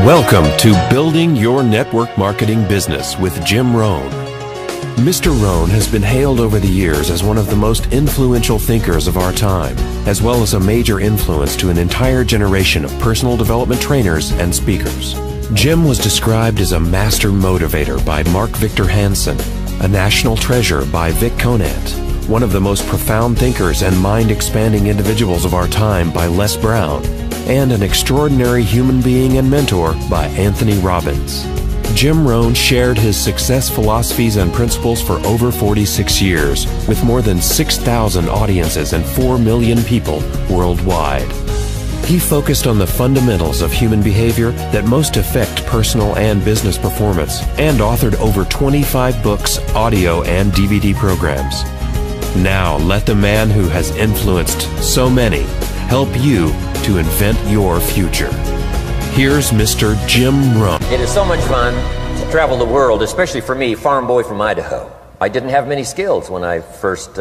Welcome to Building Your Network Marketing Business with Jim Rohn. Mr. Rohn has been hailed over the years as one of the most influential thinkers of our time, as well as a major influence to an entire generation of personal development trainers and speakers. Jim was described as a master motivator by Mark Victor Hansen, a national treasure by Vic Conant, one of the most profound thinkers and mind-expanding individuals of our time by Les Brown, and an extraordinary human being and mentor by Anthony Robbins. Jim Rohn shared his success philosophies and principles for over 46 years, with more than 6,000 audiences and 4 million people worldwide. He focused on the fundamentals of human behavior that most affect personal and business performance, and authored over 25 books, audio, and DVD programs. Now, let the man who has influenced so many help you to invent your future. Here's Mr. Jim Rohn. It is so much fun to travel the world, especially for me, farm boy from Idaho. I didn't have many skills when I first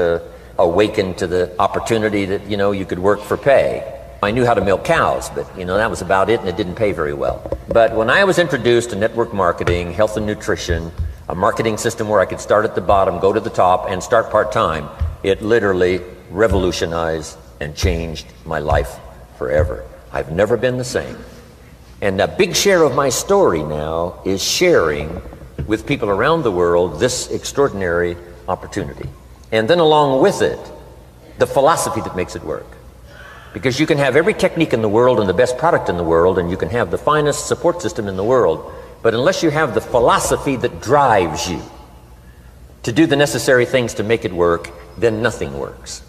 awakened to the opportunity that, you could work for pay. I knew how to milk cows, but, that was about it, and it didn't pay very well. But when I was introduced to network marketing, health and nutrition, a marketing system where I could start at the bottom, go to the top, and start part-time, it literally revolutionized and changed my life forever. I've never been the same. And a big share of my story now is sharing with people around the world this extraordinary opportunity. And then along with it, the philosophy that makes it work. Because you can have every technique in the world and the best product in the world, and you can have the finest support system in the world, but unless you have the philosophy that drives you to do the necessary things to make it work, then nothing works.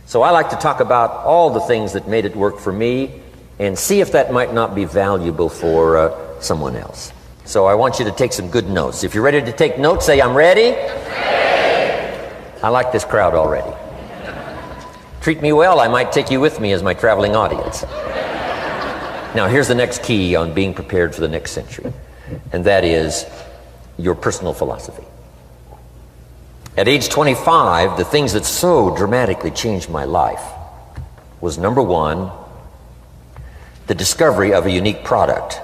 So I like to talk about all the things that made it work for me and see if that might not be valuable for someone else. So I want you to take some good notes. If you're ready to take notes, say, I'm ready. I like this crowd already. Treat me well, I might take you with me as my traveling audience. Now here's the next key on being prepared for the next century, and that is your personal philosophy. At age 25, the things that so dramatically changed my life was, number one, the discovery of a unique product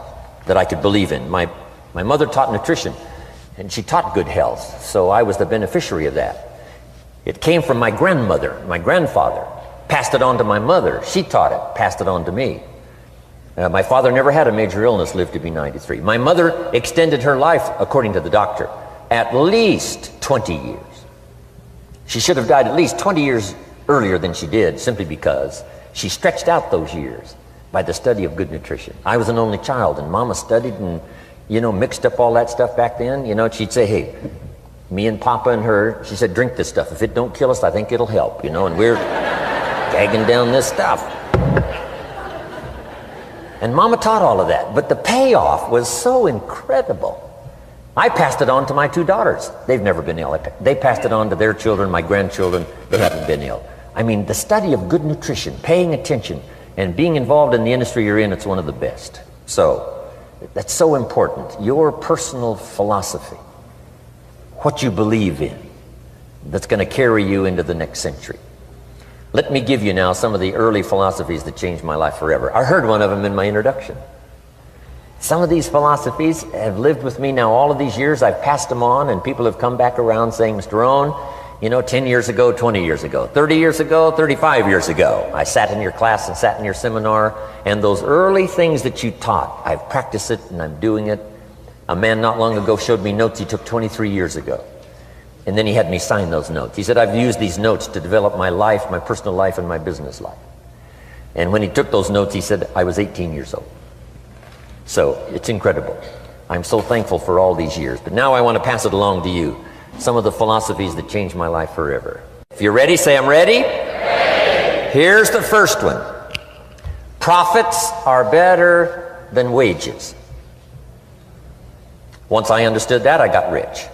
that I could believe in. My mother taught nutrition, and she taught good health, so I was the beneficiary of that. It came from my grandmother, my grandfather, passed it on to my mother. She taught it, passed it on to me. My father never had a major illness, lived to be 93. My mother extended her life, according to the doctor, at least 20 years. She should have died at least 20 years earlier than she did, simply because she stretched out those years by the study of good nutrition. I was an only child, and Mama studied and, mixed up all that stuff back then. She'd say, hey, me and Papa and her, she said, drink this stuff. If it don't kill us, I think it'll help, and we're gagging down this stuff. And Mama taught all of that, but the payoff was so incredible. I passed it on to my two daughters. They've never been ill. They passed it on to their children, my grandchildren. They haven't been ill. I mean, the study of good nutrition, paying attention, and being involved in the industry you're in, it's one of the best. So, that's so important. Your personal philosophy, what you believe in, that's going to carry you into the next century. Let me give you now some of the early philosophies that changed my life forever. I heard one of them in my introduction. Some of these philosophies have lived with me now all of these years. I've passed them on, and people have come back around saying, Mr. Rohn, 10 years ago, 20 years ago, 30 years ago, 35 years ago, I sat in your class and sat in your seminar, and those early things that you taught, I've practiced it and I'm doing it. A man not long ago showed me notes he took 23 years ago, and then he had me sign those notes. He said, I've used these notes to develop my life, my personal life, and my business life. And when he took those notes, he said, I was 18 years old. So it's incredible. I'm so thankful for all these years. But now I want to pass it along to you. Some of the philosophies that changed my life forever. If you're ready, say I'm ready. Ready. Here's the first one. Profits are better than wages. Once I understood that, I got rich.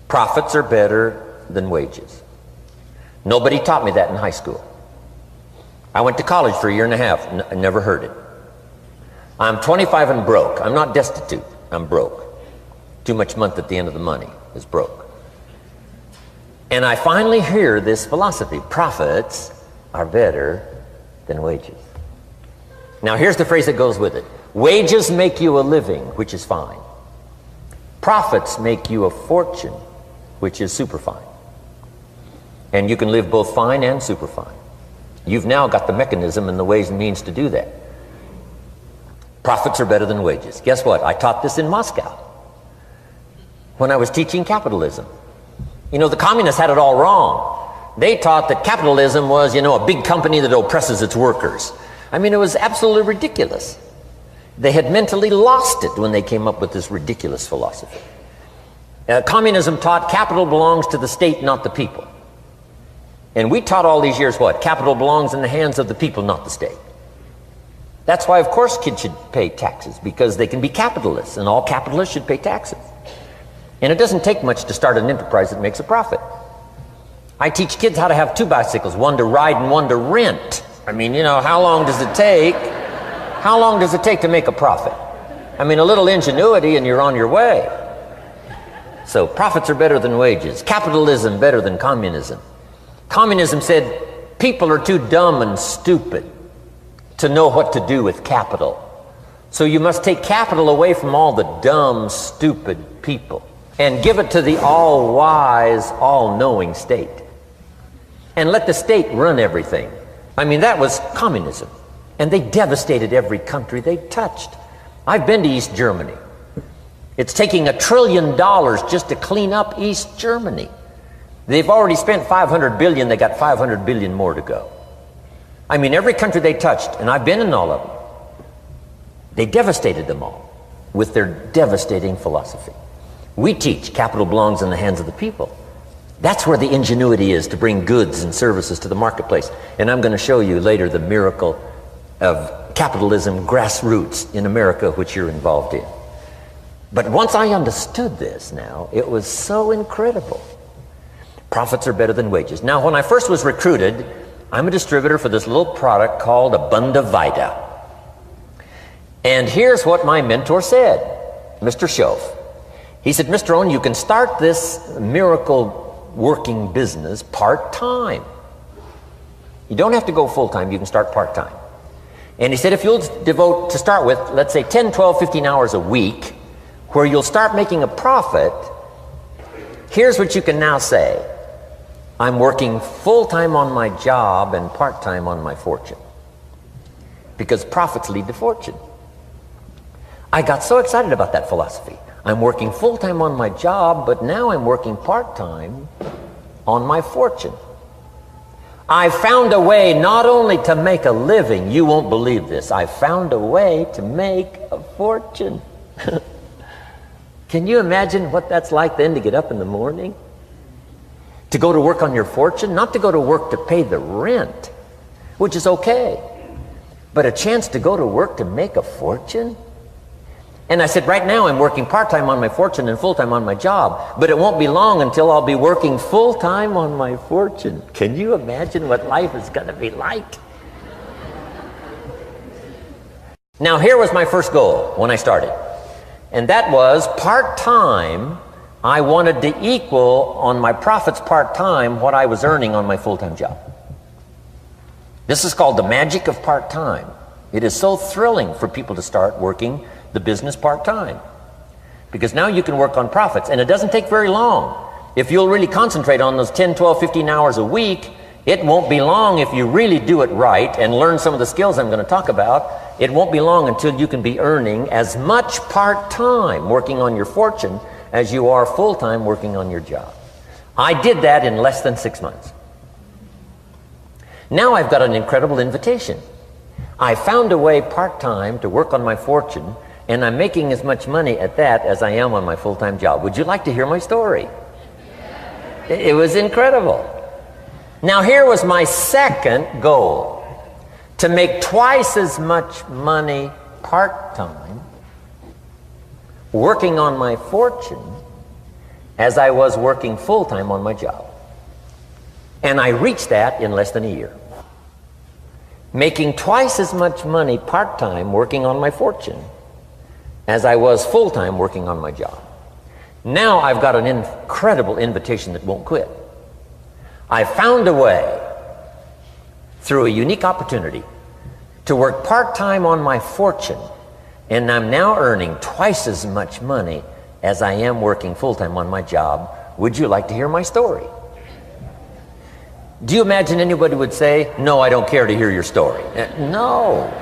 Profits are better than wages. Nobody taught me that in high school. I went to college for a year and a half. I never heard it. I'm 25 and broke. I'm not destitute. I'm broke. Too much month at the end of the money is broke. And I finally hear this philosophy. Profits are better than wages. Now here's the phrase that goes with it. Wages make you a living, which is fine. Profits make you a fortune, which is super fine. And you can live both fine and super fine. You've now got the mechanism and the ways and means to do that. Profits are better than wages. Guess what? I taught this in Moscow when I was teaching capitalism. You know, the communists had it all wrong. They taught that capitalism was, you know, a big company that oppresses its workers. I mean, it was absolutely ridiculous. They had mentally lost it when they came up with this ridiculous philosophy. Communism taught capital belongs to the state, not the people. And we taught all these years what? Capital belongs in the hands of the people, not the state. That's why, of course, kids should pay taxes, because they can be capitalists, and all capitalists should pay taxes. And it doesn't take much to start an enterprise that makes a profit. I teach kids how to have 2 bicycles, one to ride and one to rent. I mean, you know, how long does it take? How long does it take to make a profit? I mean, a little ingenuity and you're on your way. So profits are better than wages. Capitalism better than communism. Communism said people are too dumb and stupid to know what to do with capital. So you must take capital away from all the dumb, stupid people and give it to the all-wise, all-knowing state. And let the state run everything. I mean, that was communism. And they devastated every country they touched. I've been to East Germany. It's taking $1 trillion just to clean up East Germany. They've already spent $500 billion. They got $500 billion more to go. I mean, every country they touched, and I've been in all of them, they devastated them all with their devastating philosophy. We teach capital belongs in the hands of the people. That's where the ingenuity is to bring goods and services to the marketplace. And I'm going to show you later the miracle of capitalism grassroots in America, which you're involved in. But once I understood this now, it was so incredible. Profits are better than wages. Now, when I first was recruited, I'm a distributor for this little product called Abunda Vita. And here's what my mentor said, Mr. Schoaf. He said, Mr. Owen, you can start this miracle working business part-time. You don't have to go full-time, you can start part-time. And he said, if you'll devote, to start with, let's say 10, 12, 15 hours a week, where you'll start making a profit, here's what you can now say. I'm working full-time on my job and part-time on my fortune. Because profits lead to fortune. I got so excited about that philosophy. I'm working full-time on my job, but now I'm working part-time on my fortune. I found a way not only to make a living, you won't believe this, I found a way to make a fortune. Can you imagine what that's like then to get up in the morning? To go to work on your fortune? Not to go to work to pay the rent, which is okay, but a chance to go to work to make a fortune? And I said, right now I'm working part-time on my fortune and full-time on my job, but it won't be long until I'll be working full-time on my fortune. Can you imagine what life is going to be like? Now, here was my first goal when I started, and that was part-time. I wanted to equal on my profits part-time what I was earning on my full-time job. This is called the magic of part-time. It is so thrilling for people to start working the business part-time, because now you can work on profits, and it doesn't take very long. If you'll really concentrate on those 10, 12, 15 hours a week, it won't be long if you really do it right and learn some of the skills I'm going to talk about. It won't be long until you can be earning as much part-time working on your fortune as you are full-time working on your job. I did that in less than 6 months. Now I've got an incredible invitation. I found a way part-time to work on my fortune, and I'm making as much money at that as I am on my full-time job. Would you like to hear my story? It was incredible. Now, here was my second goal, to make twice as much money part-time working on my fortune as I was working full-time on my job. And I reached that in less than a year. Making twice as much money part-time working on my fortune as I was full-time working on my job. Now I've got an incredible invitation that won't quit. I found a way, through a unique opportunity, to work part-time on my fortune And I'm now earning twice as much money as I am working full-time on my job. Would you like to hear my story? Do you imagine anybody would say, no, I don't care to hear your story? No.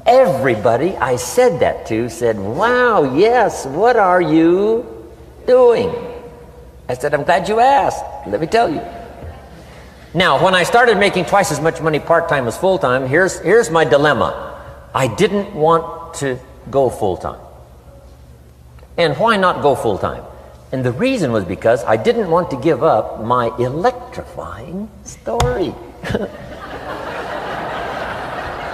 Everybody I said that to said, wow, yes, what are you doing? I said, I'm glad you asked. Let me tell you. Now, when I started making twice as much money part-time as full-time, here's my dilemma. I didn't want to go full-time. And why not go full-time? And the reason was because I didn't want to give up my electrifying story.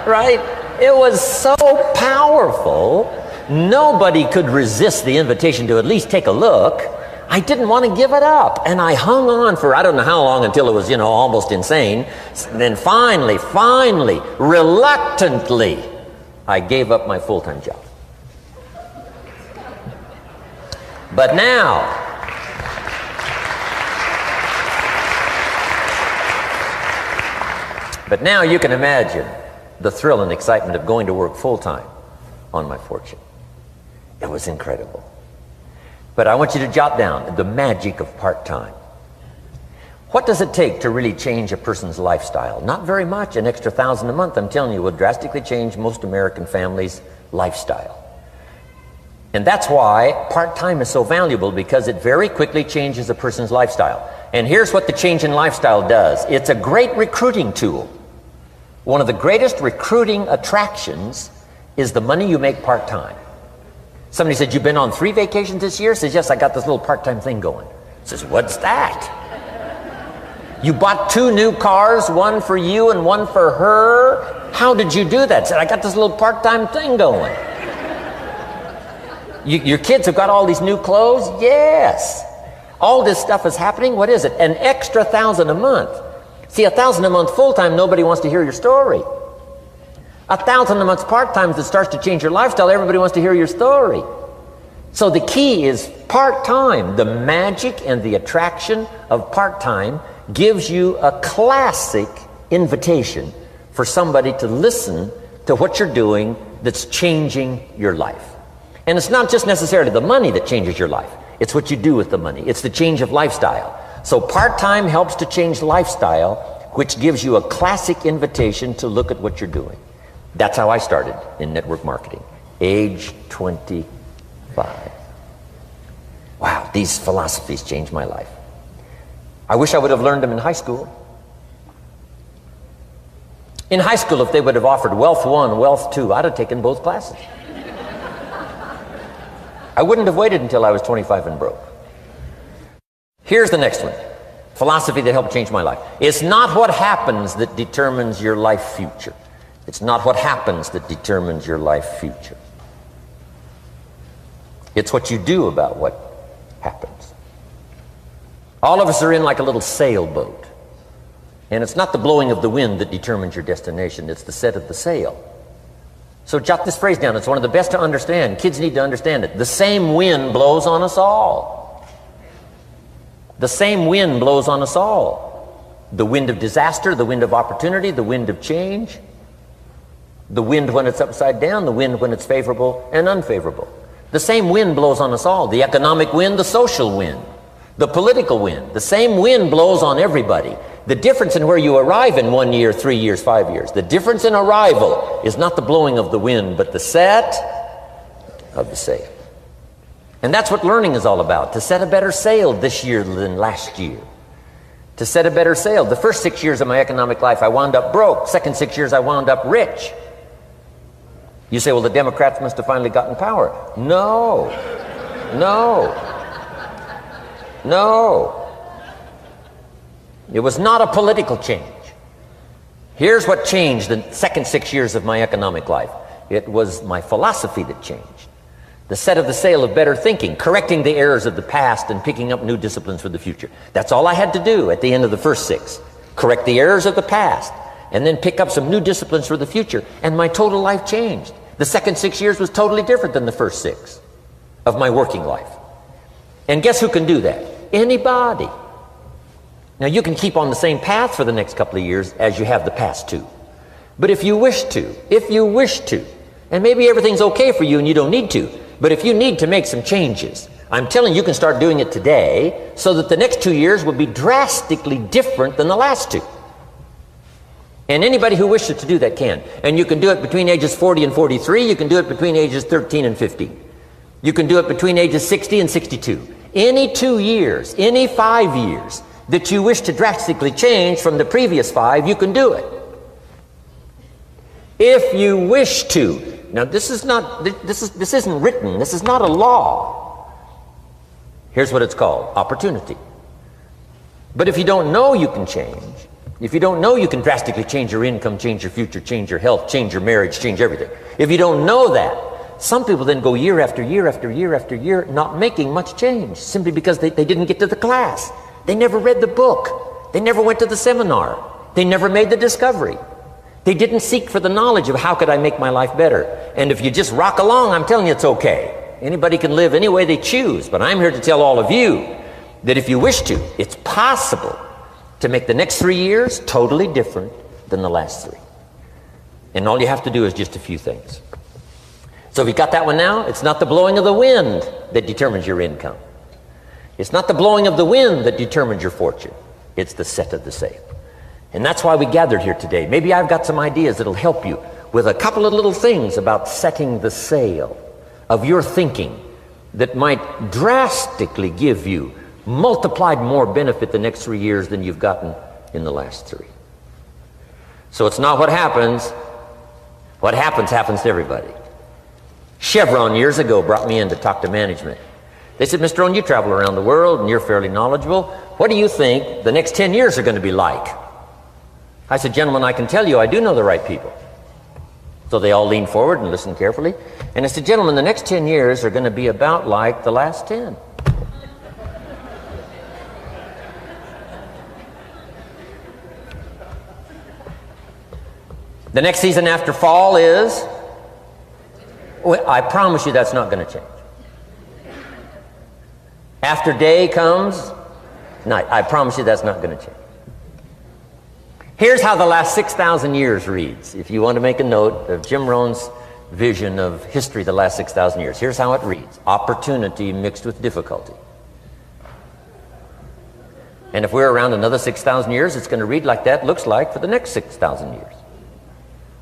Right? It was so powerful, nobody could resist the invitation to at least take a look. I didn't want to give it up. And I hung on for I don't know how long until it was, almost insane. And then finally, reluctantly, I gave up my full-time job. But now, you can imagine the thrill and excitement of going to work full-time on my fortune. It was incredible. But I want you to jot down the magic of part-time. What does it take to really change a person's lifestyle? Not very much. An extra $1,000 a month, I'm telling you, will drastically change most American families' lifestyle. And that's why part-time is so valuable, because it very quickly changes a person's lifestyle. And here's what the change in lifestyle does. It's a great recruiting tool. One of the greatest recruiting attractions is the money you make part-time. Somebody said, you've been on 3 vacations this year? Says, yes, I got this little part-time thing going. Says, what's that? You bought 2 new cars, one for you and one for her? How did you do that? Said, I got this little part-time thing going. Your kids have got all these new clothes? Yes. All this stuff is happening. What is it? An extra $1,000 a month. See, $1,000 a month full-time, nobody wants to hear your story. $1,000 a month part-time that starts to change your lifestyle, everybody wants to hear your story. So the key is part-time. The magic and the attraction of part-time gives you a classic invitation for somebody to listen to what you're doing that's changing your life. And it's not just necessarily the money that changes your life. It's what you do with the money. It's the change of lifestyle. So part-time helps to change lifestyle, which gives you a classic invitation to look at what you're doing. That's how I started in network marketing, age 25. Wow, these philosophies changed my life. I wish I would have learned them in high school. In high school, if they would have offered Wealth 1, Wealth 2, I'd have taken both classes. I wouldn't have waited until I was 25 and broke. Here's the next one. Philosophy that helped change my life. It's not what happens that determines your life future. It's not what happens that determines your life future. It's what you do about what happens. All of us are in like a little sailboat. And it's not the blowing of the wind that determines your destination. It's the set of the sail. So jot this phrase down. It's one of the best to understand. Kids need to understand it. The same wind blows on us all. The same wind blows on us all. The wind of disaster, the wind of opportunity, the wind of change. The wind when it's upside down, the wind when it's favorable and unfavorable. The same wind blows on us all. The economic wind, the social wind, the political wind. The same wind blows on everybody. The difference in where you arrive in 1 year, 3 years, 5 years, the difference in arrival is not the blowing of the wind, but the set of the sail. And that's what learning is all about, to set a better sail this year than last year. To set a better sail. The first 6 years of my economic life, I wound up broke. Second 6 years, I wound up rich. You say, well, the Democrats must have finally gotten power. No. It was not a political change. Here's what changed the second 6 years of my economic life. It was my philosophy that changed. The set of the sail of better thinking, correcting the errors of the past and picking up new disciplines for the future. That's all I had to do at the end of the first 6. Correct the errors of the past and then pick up some new disciplines for the future. And my total life changed. The second 6 years was totally different than the first 6 of my working life. And guess who can do that? Anybody. Now, you can keep on the same path for the next couple of years as you have the past 2. But if you wish to, And maybe everything's okay for you and you don't need to. But if you need to make some changes, I'm telling you, you can start doing it today so that the next 2 years will be drastically different than the last 2. And anybody who wishes to do that can. And you can do it between ages 40 and 43. You can do it between ages 13 and 15. You can do it between ages 60 and 62. Any 2 years, any 5 years that you wish to drastically change from the previous 5, you can do it. If you wish to. Now this isn't written. This is not a law. Here's what it's called: opportunity. But if you don't know you can change, if you don't know you can drastically change your income, change your future, change your health, change your marriage, change everything, if you don't know that, some people then go year after year after year after year not making much change simply because they didn't get to the class. They never read the book. They never went to the seminar. They never made the discovery. They didn't seek for the knowledge of how could I make my life better. And if you just rock along, I'm telling you it's okay. Anybody can live any way they choose. But I'm here to tell all of you that if you wish to, it's possible to make the next 3 years totally different than the last 3. And all you have to do is just a few things. So if you got that one now, it's not the blowing of the wind that determines your income. It's not the blowing of the wind that determines your fortune. It's the set of the sail. And that's why we gathered here today. Maybe I've got some ideas that'll help you with a couple of little things about setting the sail of your thinking that might drastically give you multiplied more benefit the next 3 years than you've gotten in the last 3. So it's not what happens. What happens to everybody. Chevron years ago brought me in to talk to management. They said, Mr. Rohn, you travel around the world and you're fairly knowledgeable. What do you think the next 10 years are going to be like? I said, gentlemen, I can tell you I do know the right people. So they all leaned forward and listened carefully. And I said, gentlemen, the next 10 years are going to be about like the last 10. The next season after fall is, well, I promise you that's not going to change. After day comes night. I promise you that's not going to change. Here's how the last 6,000 years reads. If you want to make a note of Jim Rohn's vision of history the last 6,000 years, here's how it reads. Opportunity mixed with difficulty. And if we're around another 6,000 years, it's going to read like that looks like for the next 6,000 years.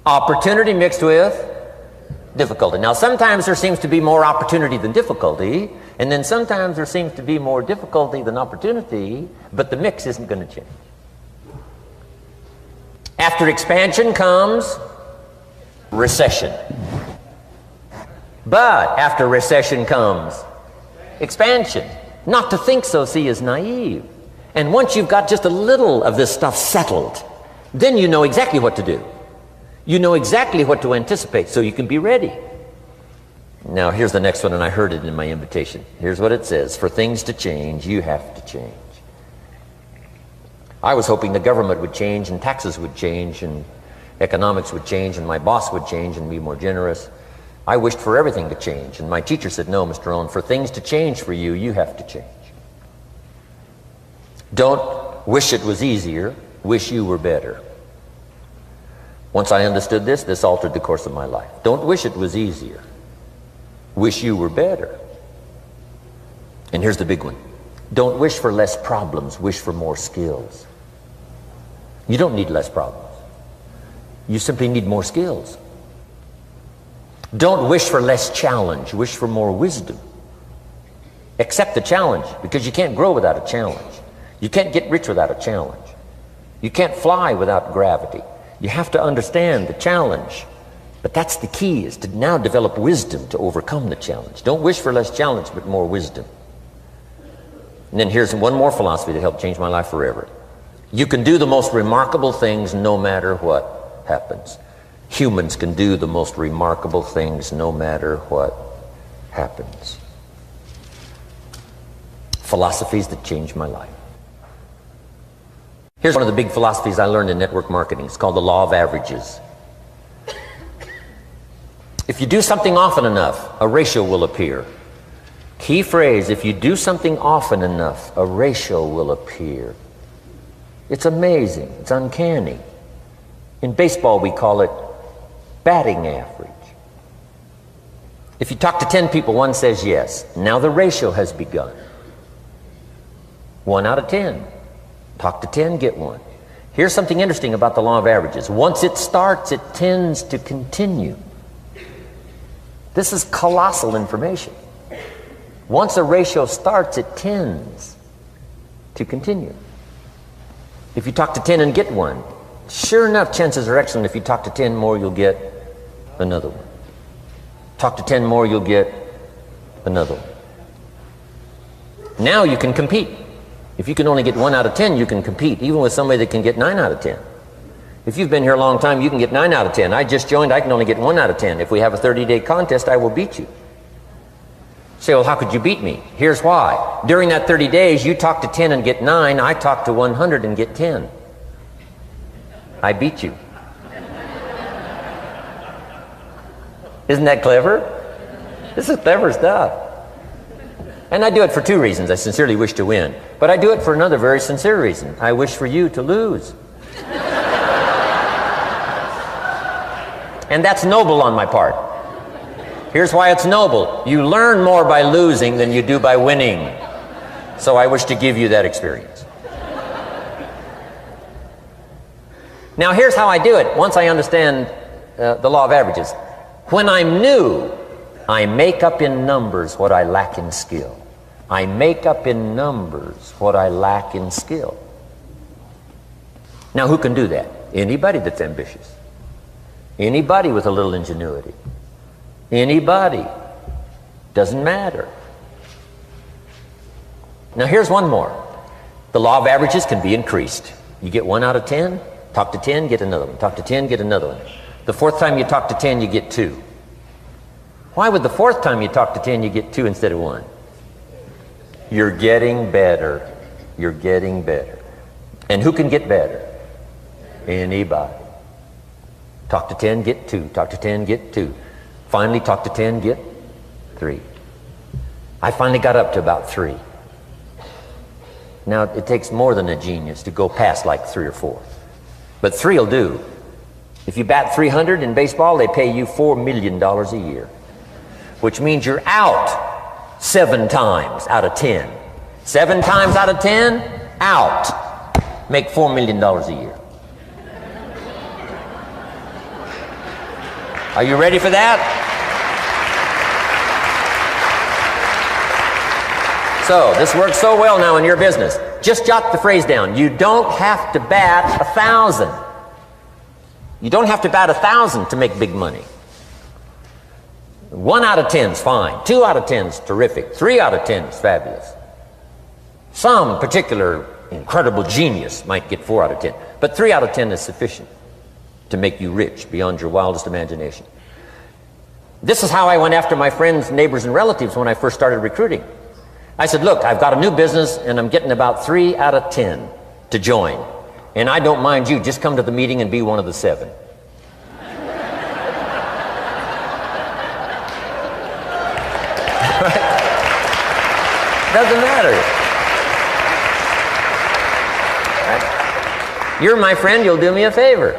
Opportunity mixed with difficulty. Now, sometimes there seems to be more opportunity than difficulty, and then sometimes there seems to be more difficulty than opportunity, but the mix isn't going to change. After expansion comes recession. But after recession comes expansion. Not to think so, see, is naive. And once you've got just a little of this stuff settled, then you know exactly what to do. You know exactly what to anticipate, so you can be ready. Now, here's the next one, and I heard it in my invitation. Here's what it says. For things to change, you have to change. I was hoping the government would change, and taxes would change, and economics would change, and my boss would change and be more generous. I wished for everything to change, and my teacher said, no, Mr. Rohn, for things to change for you, you have to change. Don't wish it was easier, wish you were better. Once I understood this, this altered the course of my life. Don't wish it was easier. Wish you were better. And here's the big one. Don't wish for less problems, wish for more skills. You don't need less problems. You simply need more skills. Don't wish for less challenge, wish for more wisdom. Accept the challenge, because you can't grow without a challenge. You can't get rich without a challenge. You can't fly without gravity. You have to understand the challenge. But that's the key, is to now develop wisdom to overcome the challenge. Don't wish for less challenge, but more wisdom. And then here's one more philosophy that helped change my life forever. You can do the most remarkable things no matter what happens. Humans can do the most remarkable things no matter what happens. Philosophies that changed my life. Here's one of the big philosophies I learned in network marketing. It's called the law of averages. If you do something often enough, a ratio will appear. Key phrase, if you do something often enough, a ratio will appear. It's amazing. It's uncanny. In baseball, we call it batting average. If you talk to 10 people, one says yes. Now the ratio has begun. 1 out of 10. Talk to 10, get 1. Here's something interesting about the law of averages. Once it starts, it tends to continue. This is colossal information. Once a ratio starts, it tends to continue. If you talk to 10 and get 1, sure enough, chances are excellent if you talk to 10 more, you'll get another one. Talk to 10 more, you'll get another one. Now you can compete. If you can only get 1 out of 10, you can compete, even with somebody that can get 9 out of 10. If you've been here a long time, you can get 9 out of 10. I just joined, I can only get 1 out of 10. If we have a 30-day contest, I will beat you. Say, well, how could you beat me? Here's why. During that 30 days, you talk to 10 and get 9. I talk to 100 and get 10. I beat you. Isn't that clever? This is clever stuff. And I do it for 2 reasons. I sincerely wish to win. But I do it for another very sincere reason. I wish for you to lose. And that's noble on my part. Here's why it's noble. You learn more by losing than you do by winning. So I wish to give you that experience. Now here's how I do it once I understand the law of averages. When I'm new, I make up in numbers what I lack in skill. I make up in numbers what I lack in skill. Now who can do that? Anybody that's ambitious. Anybody with a little ingenuity. Anybody. Doesn't matter. Now here's one more. The law of averages can be increased. You get 1 out of 10, talk to 10, get another one. Talk to 10, get another one. The 4th time you talk to 10, you get 2. Why would the 4th time you talk to 10, you get 2 instead of 1? You're getting better. You're getting better. And who can get better? Anybody. Talk to 10, get 2. Talk to 10, get 2. Finally, talk to 10, get 3. I finally got up to about 3. Now, it takes more than a genius to go past like 3 or 4. But 3 will do. If you bat 300 in baseball, they pay you $4 million a year, which means you're out 7 times out of 10. 7 times out of 10, out. Make $4 million a year. Are you ready for that? So, this works so well now in your business. Just jot the phrase down. You don't have to bat 1,000. You don't have to bat 1,000 to make big money. 1 out of 10 is fine. 2 out of 10 is terrific. 3 out of 10 is fabulous. Some particular incredible genius might get 4 out of 10. But 3 out of 10 is sufficient to make you rich beyond your wildest imagination. This is how I went after my friends, neighbors, and relatives when I first started recruiting. I said, look, I've got a new business and I'm getting about 3 out of 10 to join. And I don't mind you, just come to the meeting and be one of the 7. Doesn't matter. Right? You're my friend, you'll do me a favor.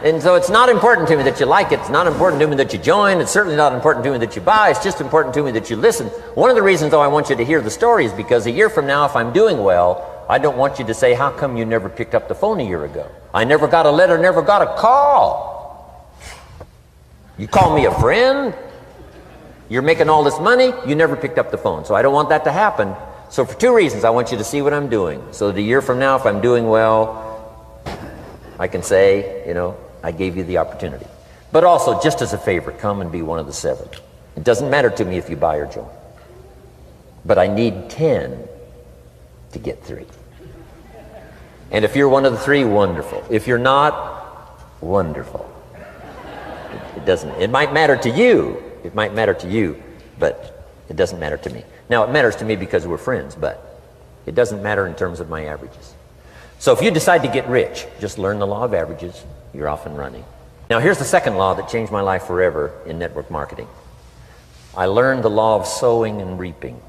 And so it's not important to me that you like it. It's not important to me that you join. It's certainly not important to me that you buy. It's just important to me that you listen. One of the reasons, though, I want you to hear the story is because a year from now, if I'm doing well, I don't want you to say, how come you never picked up the phone a year ago? I never got a letter, never got a call. You call me a friend? You're making all this money? You never picked up the phone. So I don't want that to happen. So for 2 reasons, I want you to see what I'm doing. So that a year from now, if I'm doing well, I can say, you know, I gave you the opportunity. But also, just as a favor, come and be one of the 7. It doesn't matter to me if you buy or join. But I need 10 to get 3. And if you're one of the 3, wonderful. If you're not, wonderful. It might matter to you. It might matter to you, but it doesn't matter to me. Now, it matters to me because we're friends, but it doesn't matter in terms of my averages. So if you decide to get rich, just learn the law of averages. You're off and running. Now here's the second law that changed my life forever in network marketing. I learned the law of sowing and reaping.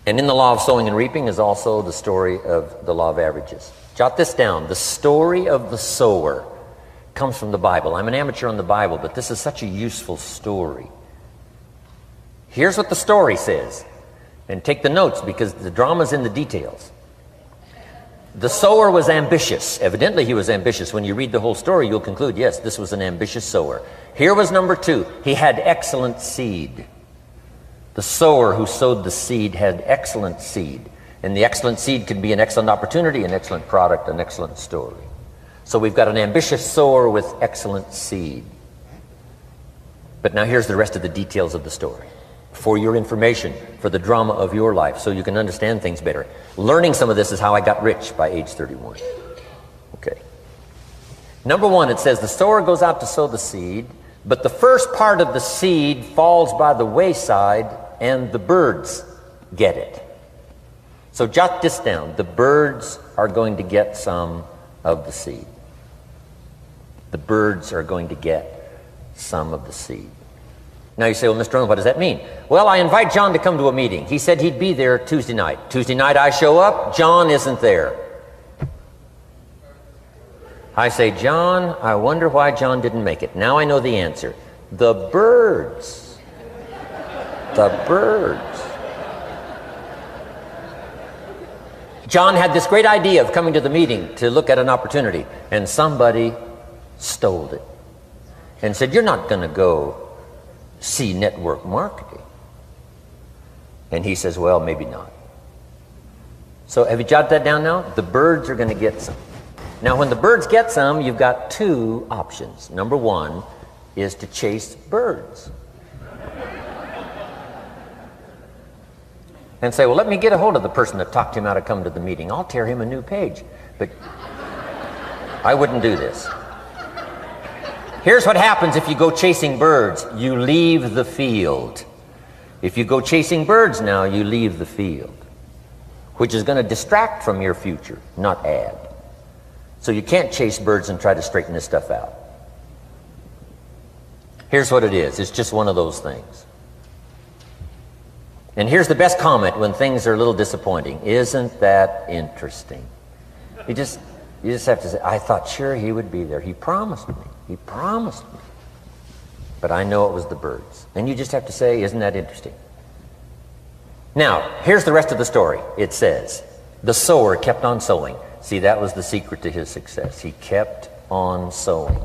And in the law of sowing and reaping is also the story of the law of averages. Jot this down. The story of the sower comes from the Bible. I'm an amateur on the Bible, but this is such a useful story. Here's what the story says. And take the notes because the drama's in the details. The sower was ambitious. Evidently he was ambitious. When you read the whole story, you'll conclude, yes, this was an ambitious sower. Here was number 2. He had excellent seed. The sower who sowed the seed had excellent seed. And the excellent seed could be an excellent opportunity, an excellent product, an excellent story. So we've got an ambitious sower with excellent seed. But now here's the rest of the details of the story. For your information, for the drama of your life, so you can understand things better. Learning some of this is how I got rich by age 31. Okay. Number 1, it says the sower goes out to sow the seed, but the first part of the seed falls by the wayside and the birds get it. So jot this down. The birds are going to get some of the seed. The birds are going to get some of the seed. Now you say, well, Mr. Rohn, what does that mean? Well, I invite John to come to a meeting. He said he'd be there Tuesday night. Tuesday night I show up, John isn't there. I say, John, I wonder why John didn't make it. Now I know the answer. The birds. The birds. John had this great idea of coming to the meeting to look at an opportunity, and somebody stole it and said, you're not going to go see network marketing. And he says, well, maybe not. So have you jotted that down now? The birds are going to get some. Now when the birds get some, you've got 2 options. Number 1 is to chase birds. And say, well, let me get a hold of the person that talked him out of coming to the meeting. I'll tear him a new page. But I wouldn't do this. Here's what happens if you go chasing birds. You leave the field. If you go chasing birds now, you leave the field, which is going to distract from your future, not add. So you can't chase birds and try to straighten this stuff out. Here's what it is. It's just one of those things. And here's the best comment when things are a little disappointing. Isn't that interesting? You just have to say, I thought sure he would be there. He promised me. He promised me. But I know it was the birds. And you just have to say, isn't that interesting? Now, here's the rest of the story. It says, the sower kept on sowing. See, that was the secret to his success. He kept on sowing.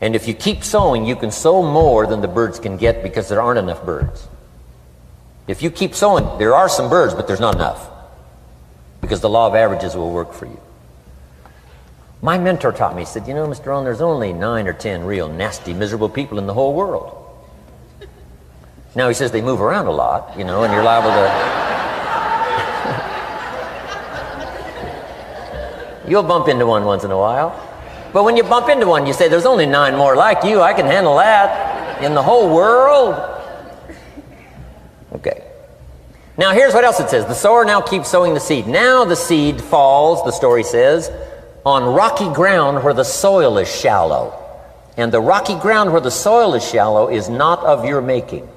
And if you keep sowing, you can sow more than the birds can get because there aren't enough birds. If you keep sowing, there are some birds, but there's not enough. Because the law of averages will work for you. My mentor taught me, he said, you know, Mr. Rohn, there's only 9 or 10 real nasty, miserable people in the whole world. Now he says they move around a lot, you know, and you're liable to... You'll bump into one once in a while. But when you bump into one, you say, there's only 9 more like you. I can handle that in the whole world. Okay. Now here's what else it says. The sower now keeps sowing the seed. Now the seed falls, the story says, on rocky ground where the soil is shallow. And the rocky ground where the soil is shallow is not of your making.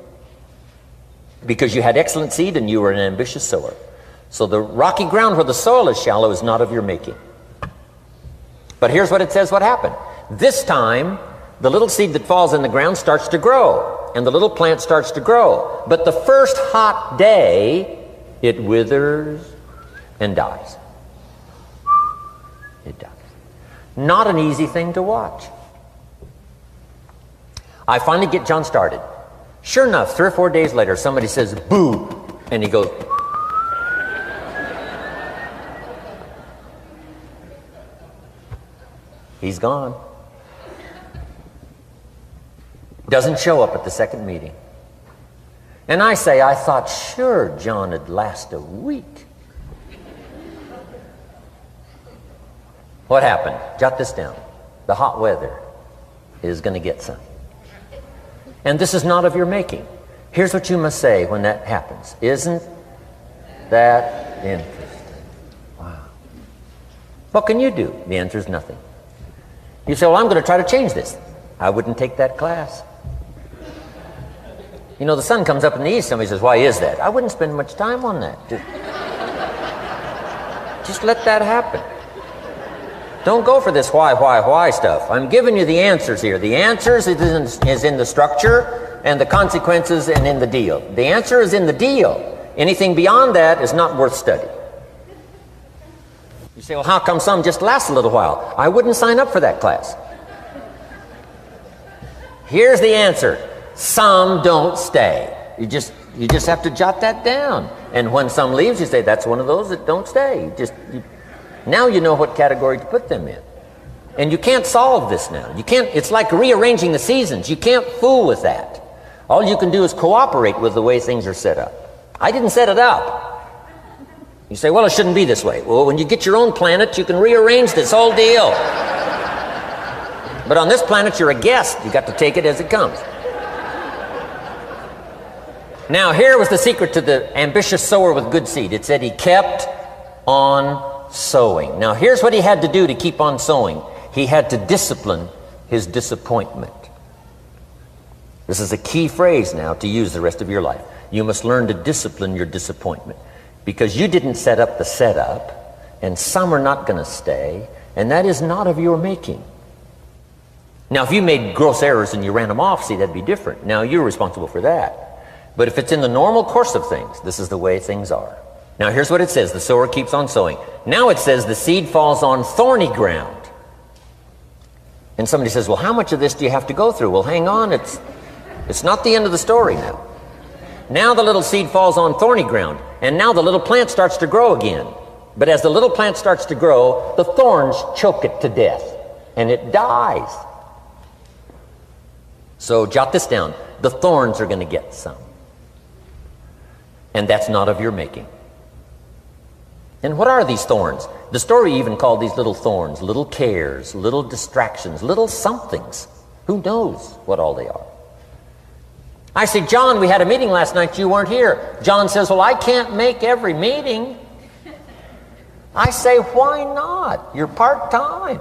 Because you had excellent seed and you were an ambitious sower. So the rocky ground where the soil is shallow is not of your making. But here's what it says what happened. This time, the little seed that falls in the ground starts to grow. And the little plant starts to grow. But the first hot day, it withers and dies. It dies. Not an easy thing to watch. I finally get John started. Sure enough, 3 or 4 days later, somebody says, boo, and he goes, he's gone. Doesn't show up at the second meeting. And I say, I thought sure John would last a week. What happened? Jot this down. The hot weather is going to get some. And this is not of your making. Here's what you must say when that happens. Isn't that interesting? Wow. What can you do? The answer is nothing. You say, well, I'm going to try to change this. I wouldn't take that class. You know, the sun comes up in the east. Somebody says, why is that? I wouldn't spend much time on that. Just let that happen. Don't go for this why stuff. I'm giving you the answers here. The answers is in the structure, and the consequences and in the deal. The answer is in the deal. Anything beyond that is not worth study. You say, well, how come some just last a little while? I wouldn't sign up for that class. Here's the answer. Some don't stay. You just have to jot that down. And when some leaves, you say, that's one of those that don't stay. Now you know what category to put them in. And you can't solve this now. You can't. It's like rearranging the seasons. You can't fool with that. All you can do is cooperate with the way things are set up. I didn't set it up. You say, well, it shouldn't be this way. Well, when you get your own planet, you can rearrange this whole deal. But on this planet, you're a guest. You got to take it as it comes. Now, here was the secret to the ambitious sower with good seed. It said he kept on sowing. Now, here's what he had to do to keep on sowing. He had to discipline his disappointment. This is a key phrase now to use the rest of your life. You must learn to discipline your disappointment, because you didn't set up the setup, and some are not going to stay, and that is not of your making. Now, if you made gross errors and you ran them off, see, that'd be different. Now, you're responsible for that. But if it's in the normal course of things, this is the way things are. Now, here's what it says. The sower keeps on sowing. Now it says the seed falls on thorny ground. And somebody says, well, how much of this do you have to go through? Well, hang on. It's not the end of the story now. Now the little seed falls on thorny ground. And now the little plant starts to grow again. But as the little plant starts to grow, the thorns choke it to death. And it dies. So jot this down. The thorns are going to get some. And that's not of your making. And what are these thorns? The story even called these little thorns, little cares, little distractions, little somethings. Who knows what all they are? I say, John, we had a meeting last night, you weren't here. John says, well, I can't make every meeting. I say, why not? You're part-time.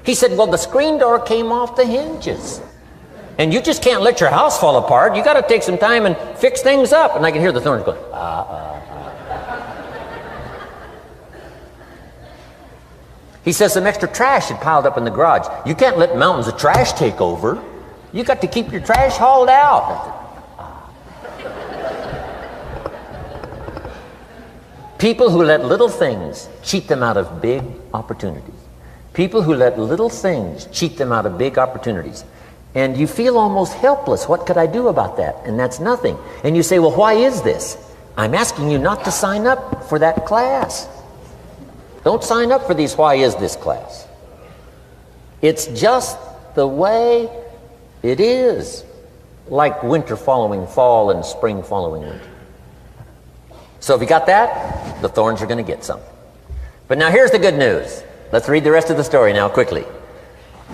He said, well, the screen door came off the hinges. And you just can't let your house fall apart. You got to take some time and fix things up. And I can hear the thorns going, He says some extra trash had piled up in the garage. You can't let mountains of trash take over. You got to keep your trash hauled out. People who let little things cheat them out of big opportunities. People who let little things cheat them out of big opportunities. And you feel almost helpless. What could I do about that? And that's nothing. And you say, well, why is this? I'm asking you not to sign up for that class. Don't sign up for these why is this class. It's just the way it is. Like winter following fall and spring following winter. So if you got that, the thorns are going to get some. But now here's the good news. Let's read the rest of the story now quickly.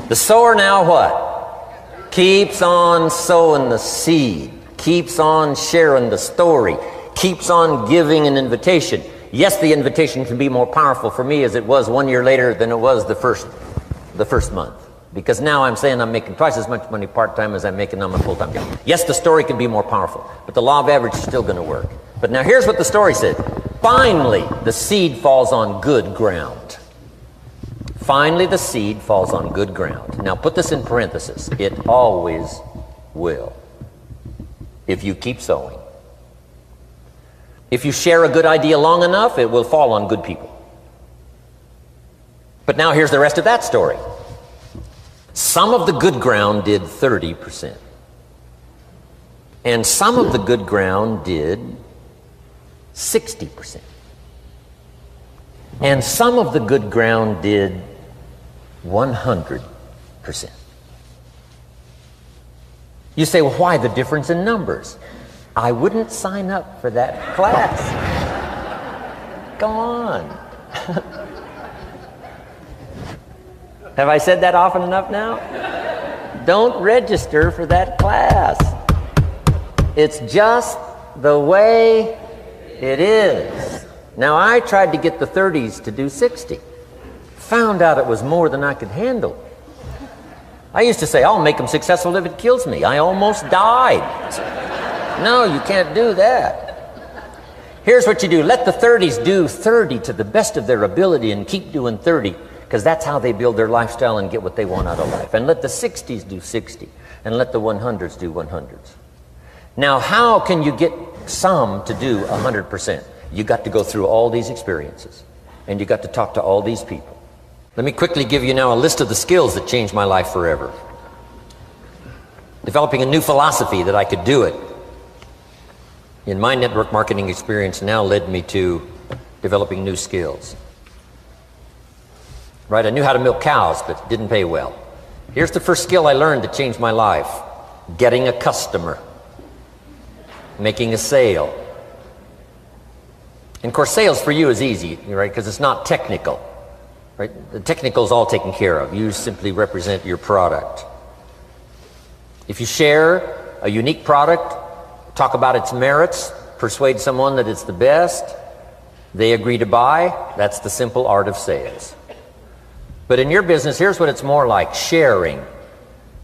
The sower now what? Keeps on sowing the seed. Keeps on sharing the story. Keeps on giving an invitation. Yes, the invitation can be more powerful for me as it was 1 year later than it was the first month. Because now I'm saying I'm making twice as much money part-time as I'm making on my full-time job. Yes, the story can be more powerful, but the law of average is still going to work. But now here's what the story said. Finally, the seed falls on good ground. Finally, the seed falls on good ground. Now put this in parentheses. It always will. If you keep sowing. If you share a good idea long enough, it will fall on good people. But now here's the rest of that story. Some of the good ground did 30%. And some of the good ground did 60%. And some of the good ground did 100%. You say, well, why the difference in numbers? I wouldn't sign up for that class. Come on. Have I said that often enough now? Don't register for that class. It's just the way it is. Now, I tried to get the 30s to do 60. Found out it was more than I could handle. I used to say, I'll make them successful if it kills me. I almost died. No, you can't do that. Here's what you do. Let the 30s do 30 to the best of their ability and keep doing 30. because that's how they build their lifestyle and get what they want out of life. And let the 60s do 60, and let the 100s do 100s. Now, how can you get some to do 100%? You got to go through all these experiences, and you got to talk to all these people. Let me quickly give you now a list of the skills that changed my life forever. Developing a new philosophy that I could do it in my network marketing experience now led me to developing new skills. Right, I knew how to milk cows, but it didn't pay well. Here's the first skill I learned that changed my life: getting a customer, making a sale. And of course, sales for you is easy, right, because it's not technical. Right? The technical is all taken care of. You simply represent your product. If you share a unique product, talk about its merits, persuade someone that it's the best, they agree to buy, that's the simple art of sales. But in your business, here's what it's more like: sharing.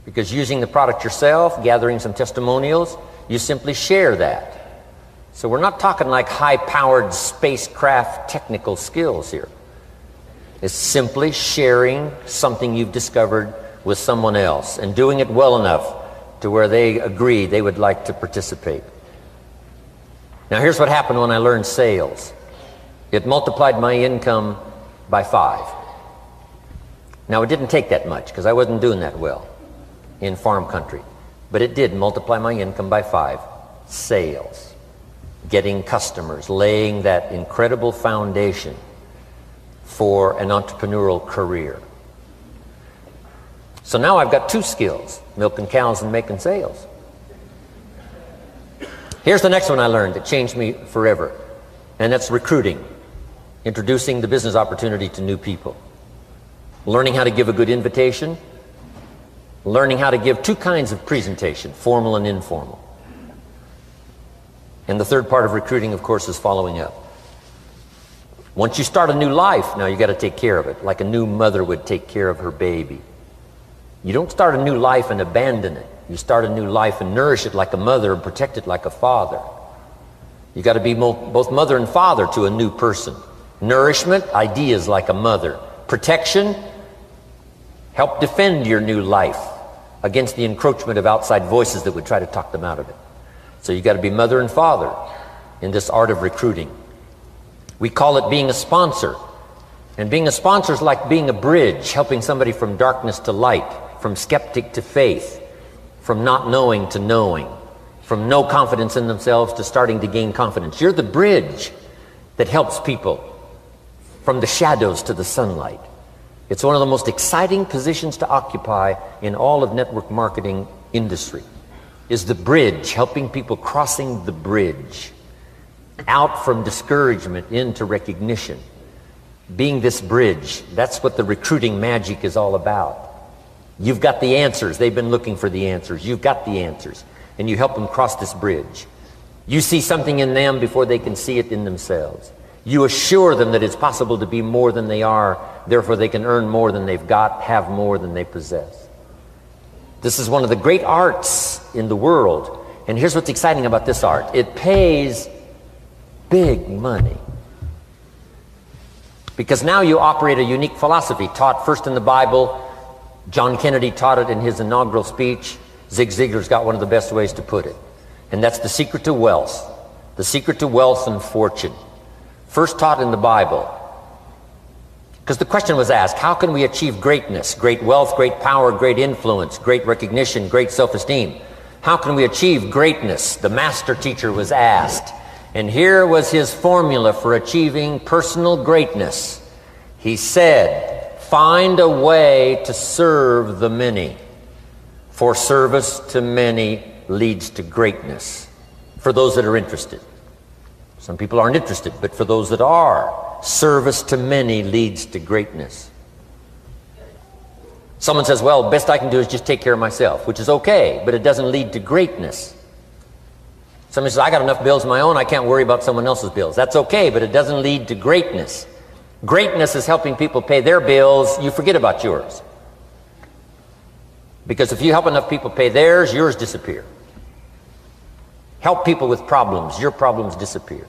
Because using the product yourself, gathering some testimonials, you simply share that. So we're not talking like high-powered spacecraft technical skills here. It's simply sharing something you've discovered with someone else and doing it well enough to where they agree they would like to participate. Now here's what happened when I learned sales. It multiplied my income by 5. Now it didn't take that much because I wasn't doing that well in farm country, but it did multiply my income by 5. Sales, getting customers, laying that incredible foundation for an entrepreneurial career. So now I've got 2 skills: milking cows and making sales. Here's the next one I learned that changed me forever, and that's recruiting, introducing the business opportunity to new people, learning how to give a good invitation, learning how to give 2 kinds of presentation, formal and informal. And the third part of recruiting, of course, is following up. Once you start a new life, now you got to take care of it, like a new mother would take care of her baby. You don't start a new life and abandon it. You start a new life and nourish it like a mother and protect it like a father. You got to be both mother and father to a new person. Nourishment, ideas like a mother. Protection, help defend your new life against the encroachment of outside voices that would try to talk them out of it. So you got to be mother and father in this art of recruiting. We call it being a sponsor. And being a sponsor is like being a bridge, helping somebody from darkness to light, from skeptic to faith, from not knowing to knowing, from no confidence in themselves to starting to gain confidence. You're the bridge that helps people from the shadows to the sunlight. It's one of the most exciting positions to occupy in all of network marketing industry, is the bridge, helping people crossing the bridge out from discouragement into recognition. Being this bridge, that's what the recruiting magic is all about. You've got the answers. They've been looking for the answers. You've got the answers. And you help them cross this bridge. You see something in them before they can see it in themselves. You assure them that it's possible to be more than they are, therefore they can earn more than they've got, have more than they possess. This is one of the great arts in the world. And here's what's exciting about this art. It pays big money. Because now you operate a unique philosophy taught first in the Bible. John Kennedy taught it in his inaugural speech. Zig Ziglar's got one of the best ways to put it. And that's the secret to wealth. The secret to wealth and fortune. First taught in the Bible. Because the question was asked, how can we achieve greatness, great wealth, great power, great influence, great recognition, great self-esteem? How can we achieve greatness? The master teacher was asked. And here was his formula for achieving personal greatness. He said, find a way to serve the many, for service to many leads to greatness. For those that are interested. Some people aren't interested, but for those that are, service to many leads to greatness. Someone says, well, best I can do is just take care of myself, which is okay, but it doesn't lead to greatness. Somebody says, I got enough bills of my own, I can't worry about someone else's bills. That's okay, but it doesn't lead to greatness. Greatness is helping people pay their bills, you forget about yours. Because if you help enough people pay theirs, yours disappear. Help people with problems, your problems disappear.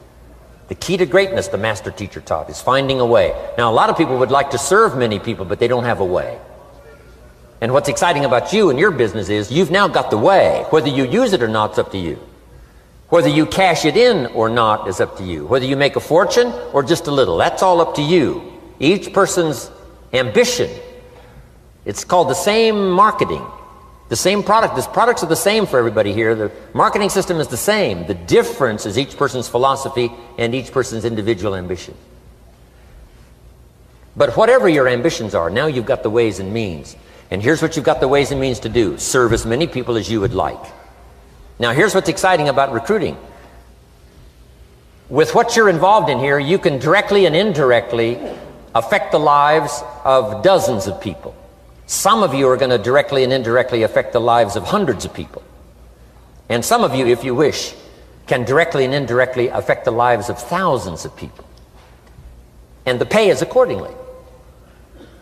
The key to greatness, the master teacher taught, is finding a way. Now, a lot of people would like to serve many people, but they don't have a way. And what's exciting about you and your business is you've now got the way. Whether you use it or not, it's up to you. Whether you cash it in or not is up to you. Whether you make a fortune or just a little, that's all up to you. Each person's ambition, it's called the same marketing, the same product. The products are the same for everybody here. The marketing system is the same. The difference is each person's philosophy and each person's individual ambition. But whatever your ambitions are, now you've got the ways and means. And here's what you've got the ways and means to do. Serve as many people as you would like. Now here's what's exciting about recruiting. With what you're involved in here, you can directly and indirectly affect the lives of dozens of people. Some of you are going to directly and indirectly affect the lives of hundreds of people. And some of you, if you wish, can directly and indirectly affect the lives of thousands of people. And the pay is accordingly.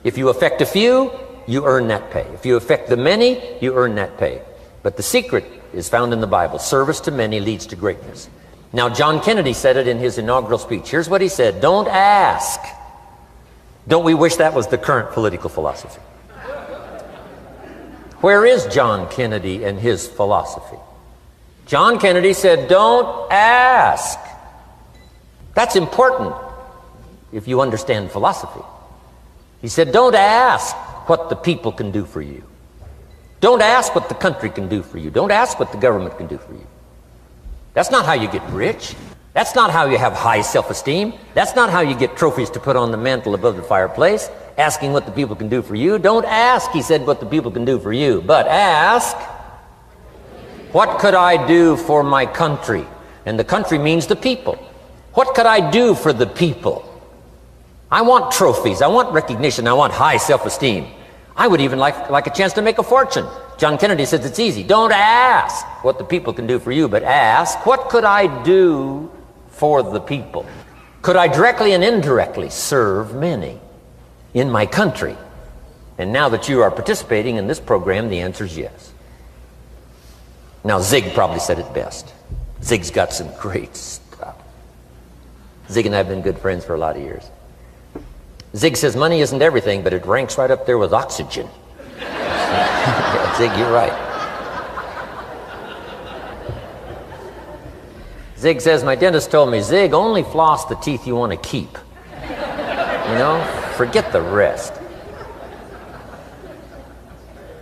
If you affect a few, you earn that pay. If you affect the many, you earn that pay. But the secret is found in the Bible. Service to many leads to greatness. Now, John Kennedy said it in his inaugural speech. Here's what he said: don't ask. Don't we wish that was the current political philosophy? Where is John Kennedy and his philosophy? John Kennedy said, don't ask. That's important if you understand philosophy. He said, don't ask what the people can do for you. Don't ask what the country can do for you. Don't ask what the government can do for you. That's not how you get rich. That's not how you have high self-esteem. That's not how you get trophies to put on the mantle above the fireplace, asking what the people can do for you. Don't ask, he said, what the people can do for you, but ask, what could I do for my country? And the country means the people. What could I do for the people? I want trophies. I want recognition. I want high self-esteem. I would even like a chance to make a fortune. John Kennedy says it's easy. Don't ask what the people can do for you, but ask, what could I do for the people? Could I directly and indirectly serve many in my country? And now that you are participating in this program, the answer is yes. Now, Zig probably said it best. Zig's got some great stuff. Zig and I have been good friends for a lot of years. Zig says money isn't everything, but it ranks right up there with oxygen. Yeah, Zig, you're right. Zig says, my dentist told me, Zig, only floss the teeth you want to keep. You know, forget the rest.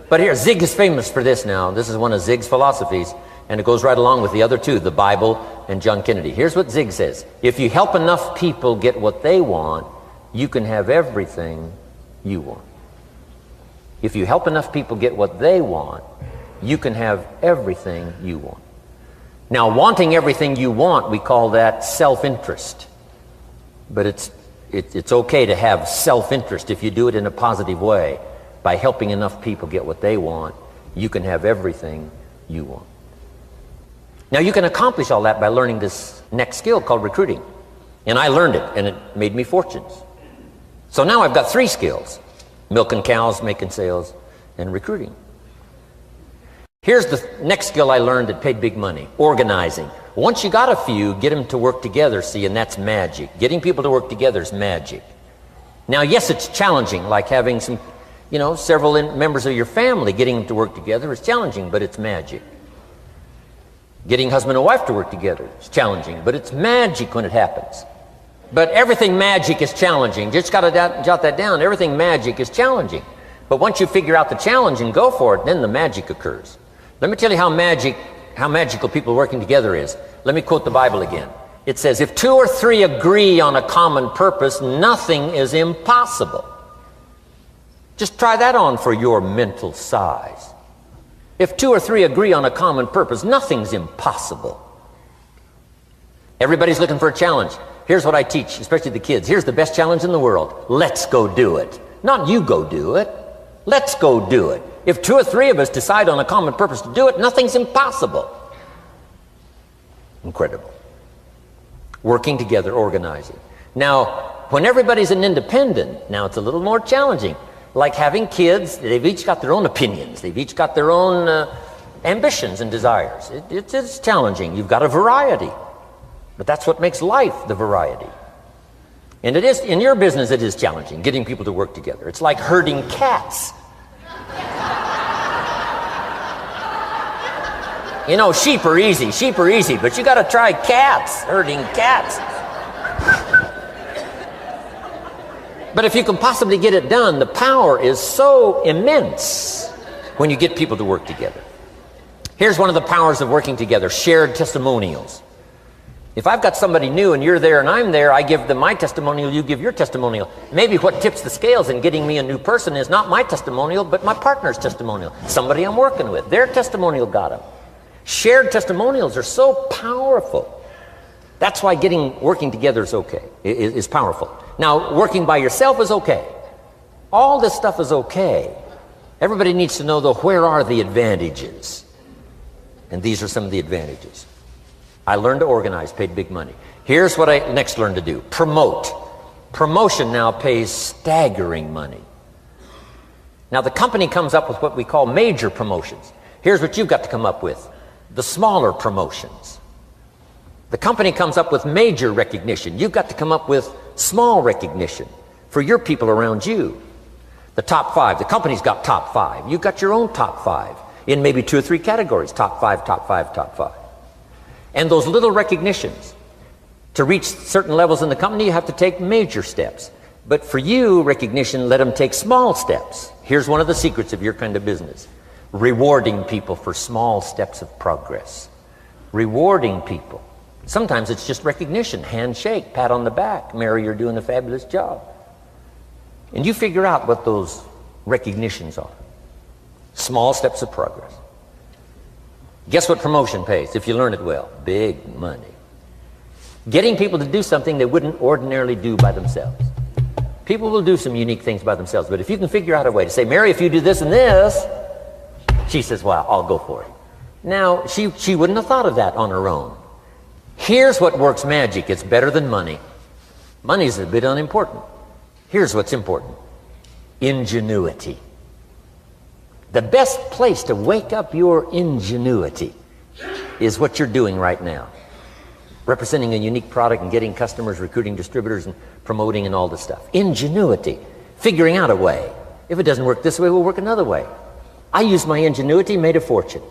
But here, Zig is famous for this now. This is one of Zig's philosophies, and it goes right along with the other two, the Bible and John Kennedy. Here's what Zig says. If you help enough people get what they want, you can have everything you want. If you help enough people get what they want, you can have everything you want. Now, wanting everything you want, we call that self-interest. But it's okay to have self-interest if you do it in a positive way. By helping enough people get what they want, you can have everything you want. Now, you can accomplish all that by learning this next skill called recruiting. And I learned it, and it made me fortunes. So now I've got 3 skills: milking cows, making sales, and recruiting. Here's the next skill I learned that paid big money: organizing. Once you got a few, get them to work together, see, and that's magic. Getting people to work together is magic. Now, yes, it's challenging, like having several members of your family, getting them to work together is challenging, but it's magic. Getting husband and wife to work together is challenging, but it's magic when it happens. But everything magic is challenging. Just got to jot that down. Everything magic is challenging. But once you figure out the challenge and go for it, then the magic occurs. Let me tell you how magical people working together is. Let me quote the Bible again. It says, if 2 or 3 agree on a common purpose, nothing is impossible. Just try that on for your mental size. If 2 or 3 agree on a common purpose, nothing's impossible. Everybody's looking for a challenge. Here's what I teach, especially the kids. Here's the best challenge in the world. Let's go do it. Not you go do it. Let's go do it. If 2 or 3 of us decide on a common purpose to do it, nothing's impossible. Incredible. Working together, organizing. Now, when everybody's an independent, now it's a little more challenging. Like having kids, they've each got their own opinions. They've each got their own ambitions and desires. It's challenging. You've got a variety. But that's what makes life the variety. And it is, in your business, it is challenging, getting people to work together. It's like herding cats. You know, sheep are easy, but you got to try cats, herding cats. But if you can possibly get it done, the power is so immense when you get people to work together. Here's one of the powers of working together: shared testimonials. If I've got somebody new and you're there and I'm there, I give them my testimonial, you give your testimonial. Maybe what tips the scales in getting me a new person is not my testimonial, but my partner's testimonial. Somebody I'm working with, their testimonial got them. Shared testimonials are so powerful. That's why working together is okay, is powerful. Now, working by yourself is okay. All this stuff is okay. Everybody needs to know, though, where are the advantages? And these are some of the advantages. I learned to organize, paid big money. Here's what I next learned to do: promote. Promotion now pays staggering money. Now, the company comes up with what we call major promotions. Here's what you've got to come up with: the smaller promotions. The company comes up with major recognition. You've got to come up with small recognition for your people around you. The top 5. The company's got top 5. You've got your own top 5 in maybe 2 or 3 categories: top 5, top 5, top 5. And those little recognitions, to reach certain levels in the company, you have to take major steps. But for you, recognition, let them take small steps. Here's one of the secrets of your kind of business: rewarding people for small steps of progress. Rewarding people. Sometimes it's just recognition, handshake, pat on the back: Mary, you're doing a fabulous job. And you figure out what those recognitions are. Small steps of progress. Guess what promotion pays, if you learn it well? Big money. Getting people to do something they wouldn't ordinarily do by themselves. People will do some unique things by themselves, but if you can figure out a way to say, Mary, if you do this and this, she says, well, I'll go for it. Now, she wouldn't have thought of that on her own. Here's what works magic. It's better than money. Money's a bit unimportant. Here's what's important: ingenuity. The best place to wake up your ingenuity is what you're doing right now. Representing a unique product and getting customers, recruiting distributors, and promoting and all this stuff. Ingenuity. Figuring out a way. If it doesn't work this way, we'll work another way. I used my ingenuity, made a fortune.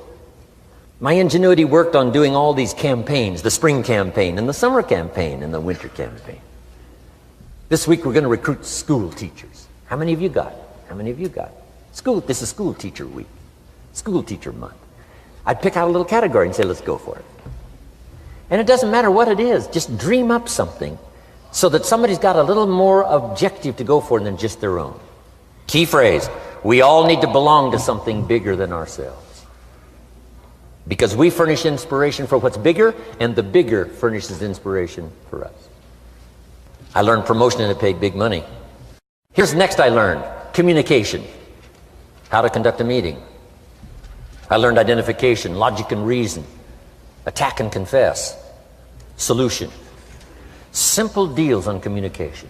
My ingenuity worked on doing all these campaigns: the spring campaign and the summer campaign and the winter campaign. This week we're going to recruit school teachers. How many of you got? How many of you got? This is school teacher week, school teacher month. I'd pick out a little category and say, let's go for it. And it doesn't matter what it is, just dream up something so that somebody's got a little more objective to go for than just their own. Key phrase: we all need to belong to something bigger than ourselves. Because we furnish inspiration for what's bigger, and the bigger furnishes inspiration for us. I learned promotion and it paid big money. Here's next I learned: communication. How to conduct a meeting. I learned identification, logic and reason, attack and confess, solution. Simple deals on communication.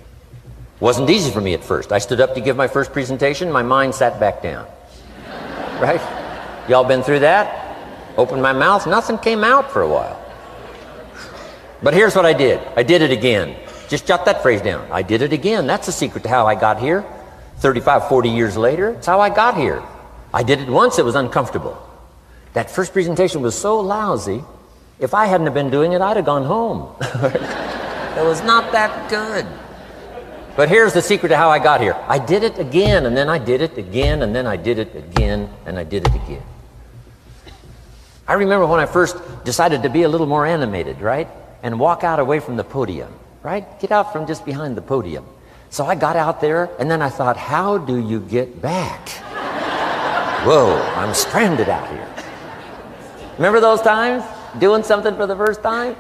Wasn't easy for me at first. I stood up to give my first presentation, my mind sat back down. Right? Y'all been through that? Opened my mouth, nothing came out for a while. But here's what I did. I did it again. Just jot that phrase down. I did it again. That's the secret to how I got here. 35, 40 years later, it's how I got here. I did it once, it was uncomfortable. That first presentation was so lousy, if I hadn't have been doing it, I'd have gone home. It was not that good. But here's the secret to how I got here. I did it again, and then I did it again, and then I did it again, and I did it again. I remember when I first decided to be a little more animated, right? And walk out away from the podium, right? Get out from just behind the podium. So I got out there, and then I thought, how do you get back? Whoa, I'm stranded out here. Remember those times? Doing something for the first time?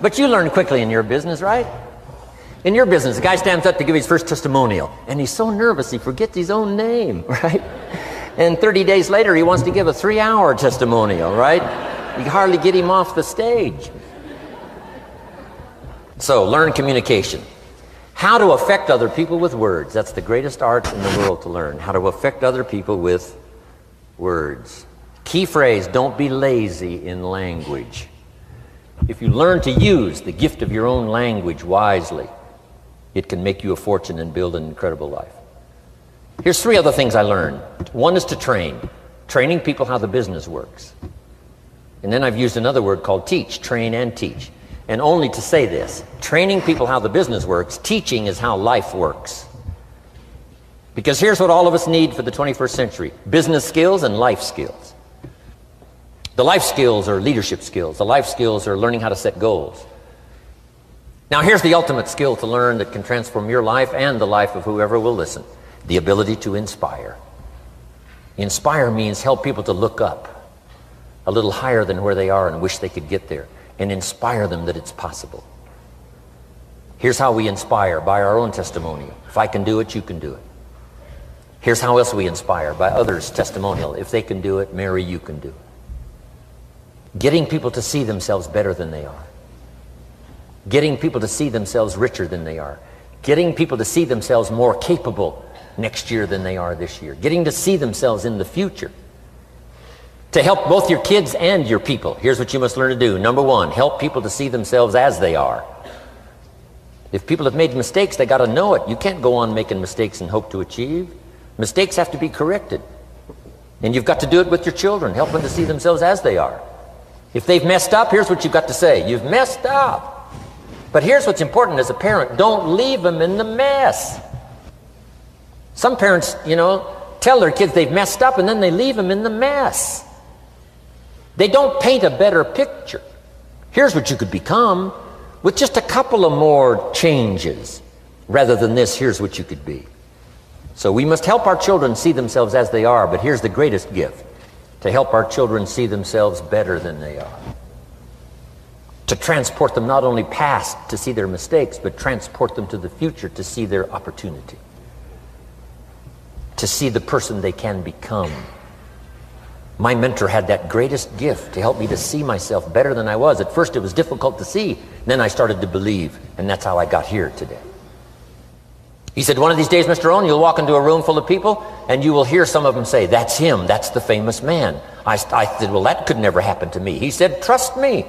But you learn quickly in your business, right? In your business, the guy stands up to give his first testimonial, and he's so nervous he forgets his own name, right? And 30 days later, he wants to give a 3-hour testimonial, right? You hardly get him off the stage. So, learn communication. How to affect other people with words. That's the greatest art in the world to learn. How to affect other people with words. Key phrase: don't be lazy in language. If you learn to use the gift of your own language wisely, it can make you a fortune and build an incredible life. Here's 3 other things I learned. One is to train. Training people how the business works. And then I've used another word called teach, train and teach. And only to say this, training people how the business works, teaching is how life works. Because here's what all of us need for the 21st century: business skills and life skills. The life skills are leadership skills. The life skills are learning how to set goals. Now here's the ultimate skill to learn that can transform your life and the life of whoever will listen: the ability to inspire. Inspire means help people to look up a little higher than where they are and wish they could get there, and inspire them that it's possible. Here's how we inspire: by our own testimonial. If I can do it, you can do it. Here's how else we inspire: by others' testimonial. If they can do it, Mary, you can do it. Getting people to see themselves better than they are. Getting people to see themselves richer than they are. Getting people to see themselves more capable next year than they are this year. Getting to see themselves in the future. To help both your kids and your people, here's what you must learn to do. Number 1, help people to see themselves as they are. If people have made mistakes, they got to know it. You can't go on making mistakes and hope to achieve. Mistakes have to be corrected. And you've got to do it with your children. Help them to see themselves as they are. If they've messed up, here's what you've got to say: you've messed up. But here's what's important as a parent: don't leave them in the mess. Some parents, tell their kids they've messed up and then they leave them in the mess. They don't paint a better picture. Here's what you could become with just a couple of more changes. Rather than this, here's what you could be. So we must help our children see themselves as they are, but here's the greatest gift: to help our children see themselves better than they are. To transport them not only past to see their mistakes, but transport them to the future to see their opportunity. To see the person they can become. My mentor had that greatest gift to help me to see myself better than I was. At first it was difficult to see, then I started to believe, and that's how I got here today. He said, one of these days, Mr. Rohn, you'll walk into a room full of people and you will hear some of them say, "That's him, that's the famous man." I said, well, that could never happen to me. He said, trust me.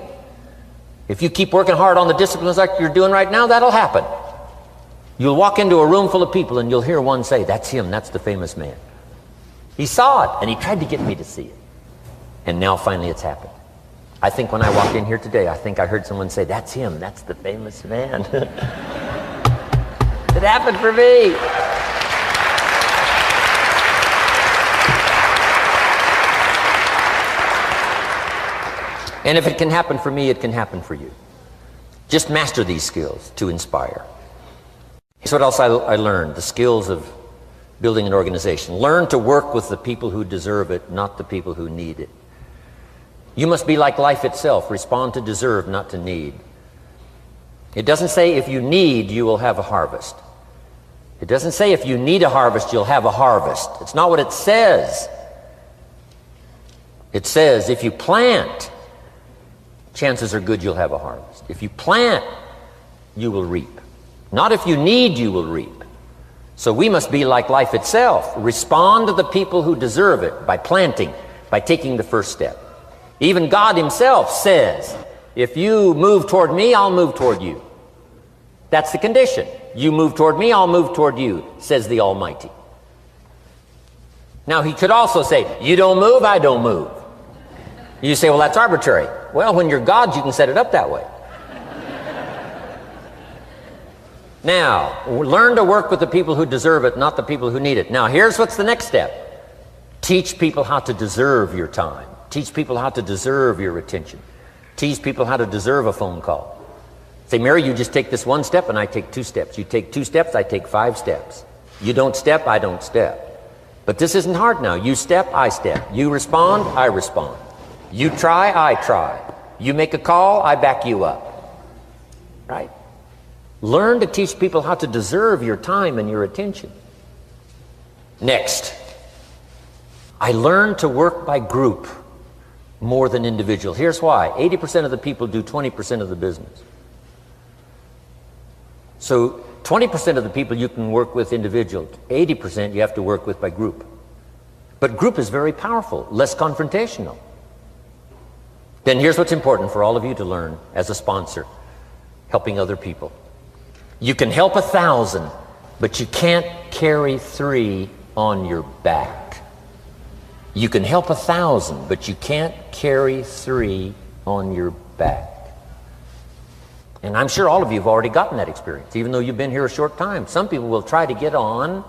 If you keep working hard on the disciplines like you're doing right now, that'll happen. You'll walk into a room full of people and you'll hear one say, "That's him, that's the famous man." He saw it and he tried to get me to see it. And now finally it's happened. I think when I walked in here today, I think I heard someone say, "That's him, that's the famous man." It happened for me. And if it can happen for me, it can happen for you. Just master these skills to inspire. Here's what else I learned: the skills of building an organization. Learn to work with the people who deserve it, not the people who need it. You must be like life itself. Respond to deserve, not to need. It doesn't say if you need, you will have a harvest. It doesn't say if you need a harvest, you'll have a harvest. It's not what it says. It says if you plant, chances are good you'll have a harvest. If you plant, you will reap. Not if you need, you will reap. So we must be like life itself. Respond to the people who deserve it by planting, by taking the first step. Even God himself says, if you move toward me, I'll move toward you. That's the condition. You move toward me, I'll move toward you, says the Almighty. Now he could also say, you don't move, I don't move. You say, well, that's arbitrary. Well, when you're God, you can set it up that way. Now, learn to work with the people who deserve it, not the people who need it. Now, here's what's the next step. Teach people how to deserve your time. Teach people how to deserve your attention. Teach people how to deserve a phone call. Say, Mary, you just take this one step and I take 2 steps. You take 2 steps, I take 5 steps. You don't step, I don't step. But this isn't hard now. You step, I step. You respond, I respond. You try, I try. You make a call, I back you up. Right? Learn to teach people how to deserve your time and your attention. Next, I learned to work by group more than individual. Here's why. 80% of the people do 20% of the business. So 20% of the people you can work with individual, 80% you have to work with by group. But group is very powerful, less confrontational. Then here's what's important for all of you to learn as a sponsor, helping other people. You can help 1,000, but you can't carry 3 on your back. You can help 1,000, but you can't carry 3 on your back. And I'm sure all of you have already gotten that experience, even though you've been here a short time. Some people will try to get on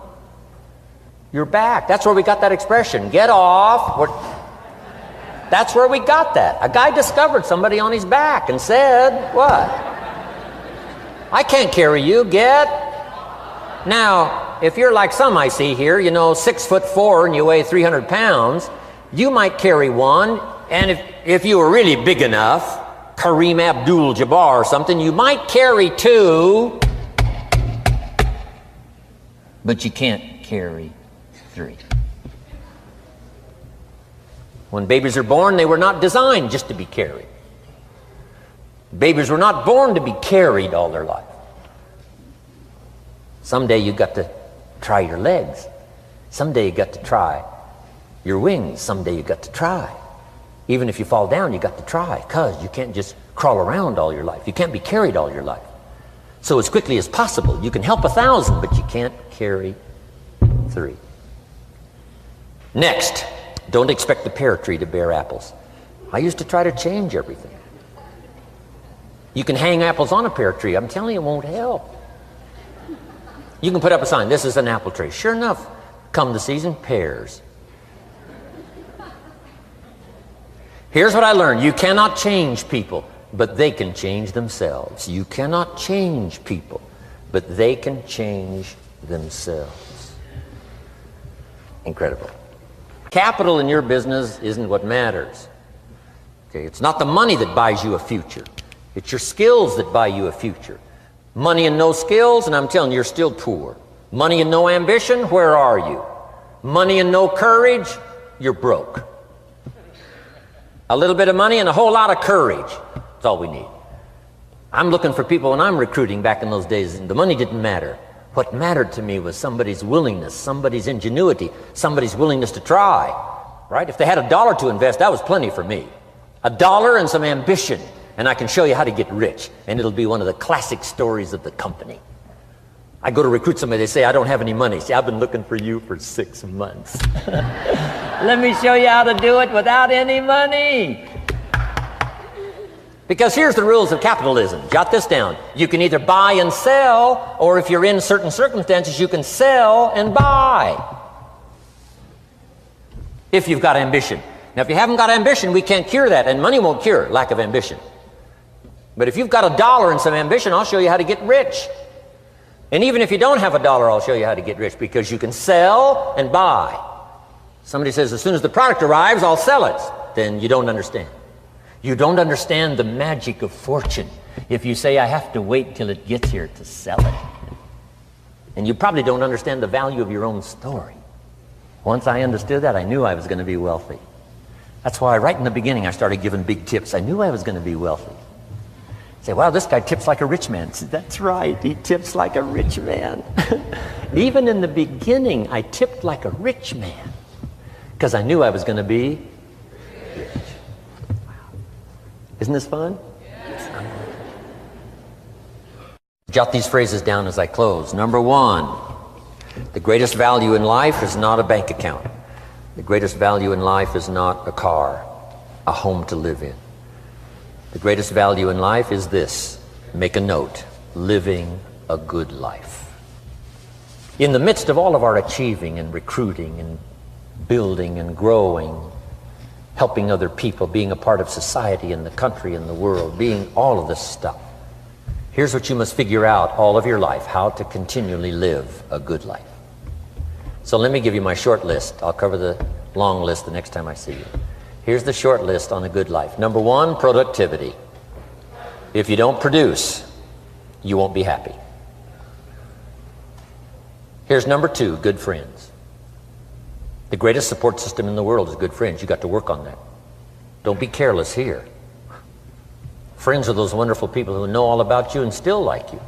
your back. That's where we got that expression, get off. That's where we got that. A guy discovered somebody on his back and said, what? I can't carry you, get. Now, if you're like some I see here, 6'4" and you weigh 300 pounds, you might carry one, and if you were really big enough, Kareem Abdul-Jabbar or something, you might carry 2, but you can't carry 3. When babies are born, they were not designed just to be carried. Babies were not born to be carried all their life. Someday you got to try your legs. Someday you got to try your wings. Someday you got to try. Even if you fall down, you got to try, because you can't just crawl around all your life. You can't be carried all your life. So as quickly as possible, you can help 1,000, but you can't carry 3. Next, don't expect the pear tree to bear apples. I used to try to change everything. You can hang apples on a pear tree. I'm telling you, it won't help. You can put up a sign, this is an apple tree. Sure enough, come the season, pears. Here's what I learned. You cannot change people, but they can change themselves. You cannot change people, but they can change themselves. Incredible. Capital in your business isn't what matters. Okay, it's not the money that buys you a future. It's your skills that buy you a future. Money and no skills, and I'm telling you, you're still poor. Money and no ambition, where are you? Money and no courage, you're broke. A little bit of money and a whole lot of courage. That's all we need. I'm looking for people when I'm recruiting back in those days, and the money didn't matter. What mattered to me was somebody's willingness, somebody's ingenuity, somebody's willingness to try, right? If they had $1 to invest, that was plenty for me. $1 and some ambition, and I can show you how to get rich, and it'll be one of the classic stories of the company. I go to recruit somebody, they say, I don't have any money. See, I've been looking for you for 6 months. Let me show you how to do it without any money. Because here's the rules of capitalism. Jot this down. You can either buy and sell, or if you're in certain circumstances, you can sell and buy. If you've got ambition. Now, if you haven't got ambition, we can't cure that, and money won't cure lack of ambition. But if you've got $1 and some ambition, I'll show you how to get rich. And even if you don't have $1, I'll show you how to get rich, because you can sell and buy. Somebody says, as soon as the product arrives, I'll sell it. Then you don't understand. You don't understand the magic of fortune if you say, I have to wait till it gets here to sell it. And you probably don't understand the value of your own story. Once I understood that, I knew I was going to be wealthy. That's why right in the beginning I started giving big tips. I knew I was going to be wealthy. Say, wow, this guy tips like a rich man. Say, that's right, he tips like a rich man. Even in the beginning, I tipped like a rich man, because I knew I was going to be rich. Wow. Isn't this fun? Yes. Jot these phrases down as I close. Number 1, the greatest value in life is not a bank account. The greatest value in life is not a car, a home to live in. The greatest value in life is this. Make a note. Living a good life. In the midst of all of our achieving and recruiting and building and growing, helping other people, being a part of society and the country and the world, being all of this stuff, here's what you must figure out all of your life: how to continually live a good life. So let me give you my short list. I'll cover the long list the next time I see you. Here's the short list on a good life. Number 1, productivity. If you don't produce, you won't be happy. Here's number 2, good friends. The greatest support system in the world is good friends. You got to work on that. Don't be careless here. Friends are those wonderful people who know all about you and still like you.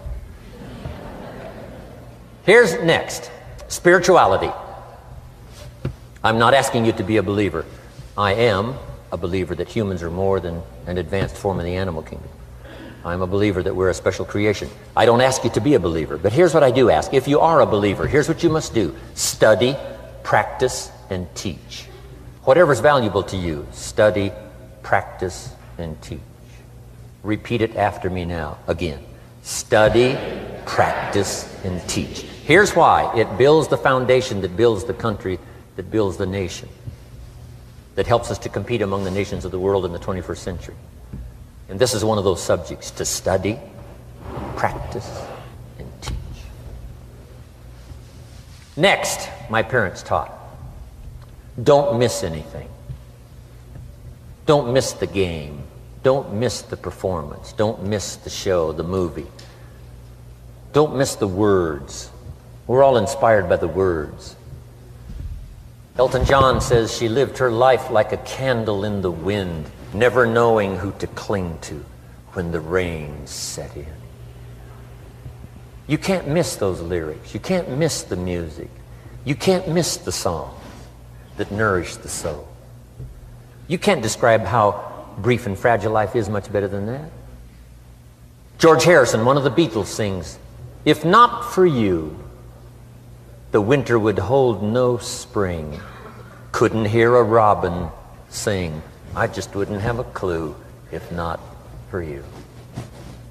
Here's next, spirituality. I'm not asking you to be a believer. I am, a believer that humans are more than an advanced form of the animal kingdom. I'm a believer that we're a special creation. I don't ask you to be a believer, but here's what I do ask. If you are a believer, here's what you must do. Study, practice, and teach. Whatever's valuable to you, study, practice, and teach. Repeat it after me now, again. Study, practice, and teach. Here's why. It builds the foundation that builds the country, that builds the nation, that helps us to compete among the nations of the world in the 21st century. And this is one of those subjects, to study, practice, and teach. Next, my parents taught, don't miss anything. Don't miss the game. Don't miss the performance. Don't miss the show, the movie. Don't miss the words. We're all inspired by the words. Elton John says she lived her life like a candle in the wind, never knowing who to cling to when the rain set in. You can't miss those lyrics. You can't miss the music. You can't miss the songs that nourish the soul. You can't describe how brief and fragile life is much better than that. George Harrison, one of the Beatles, sings, "If not for you, the winter would hold no spring. Couldn't hear a robin sing. I just wouldn't have a clue if not for you."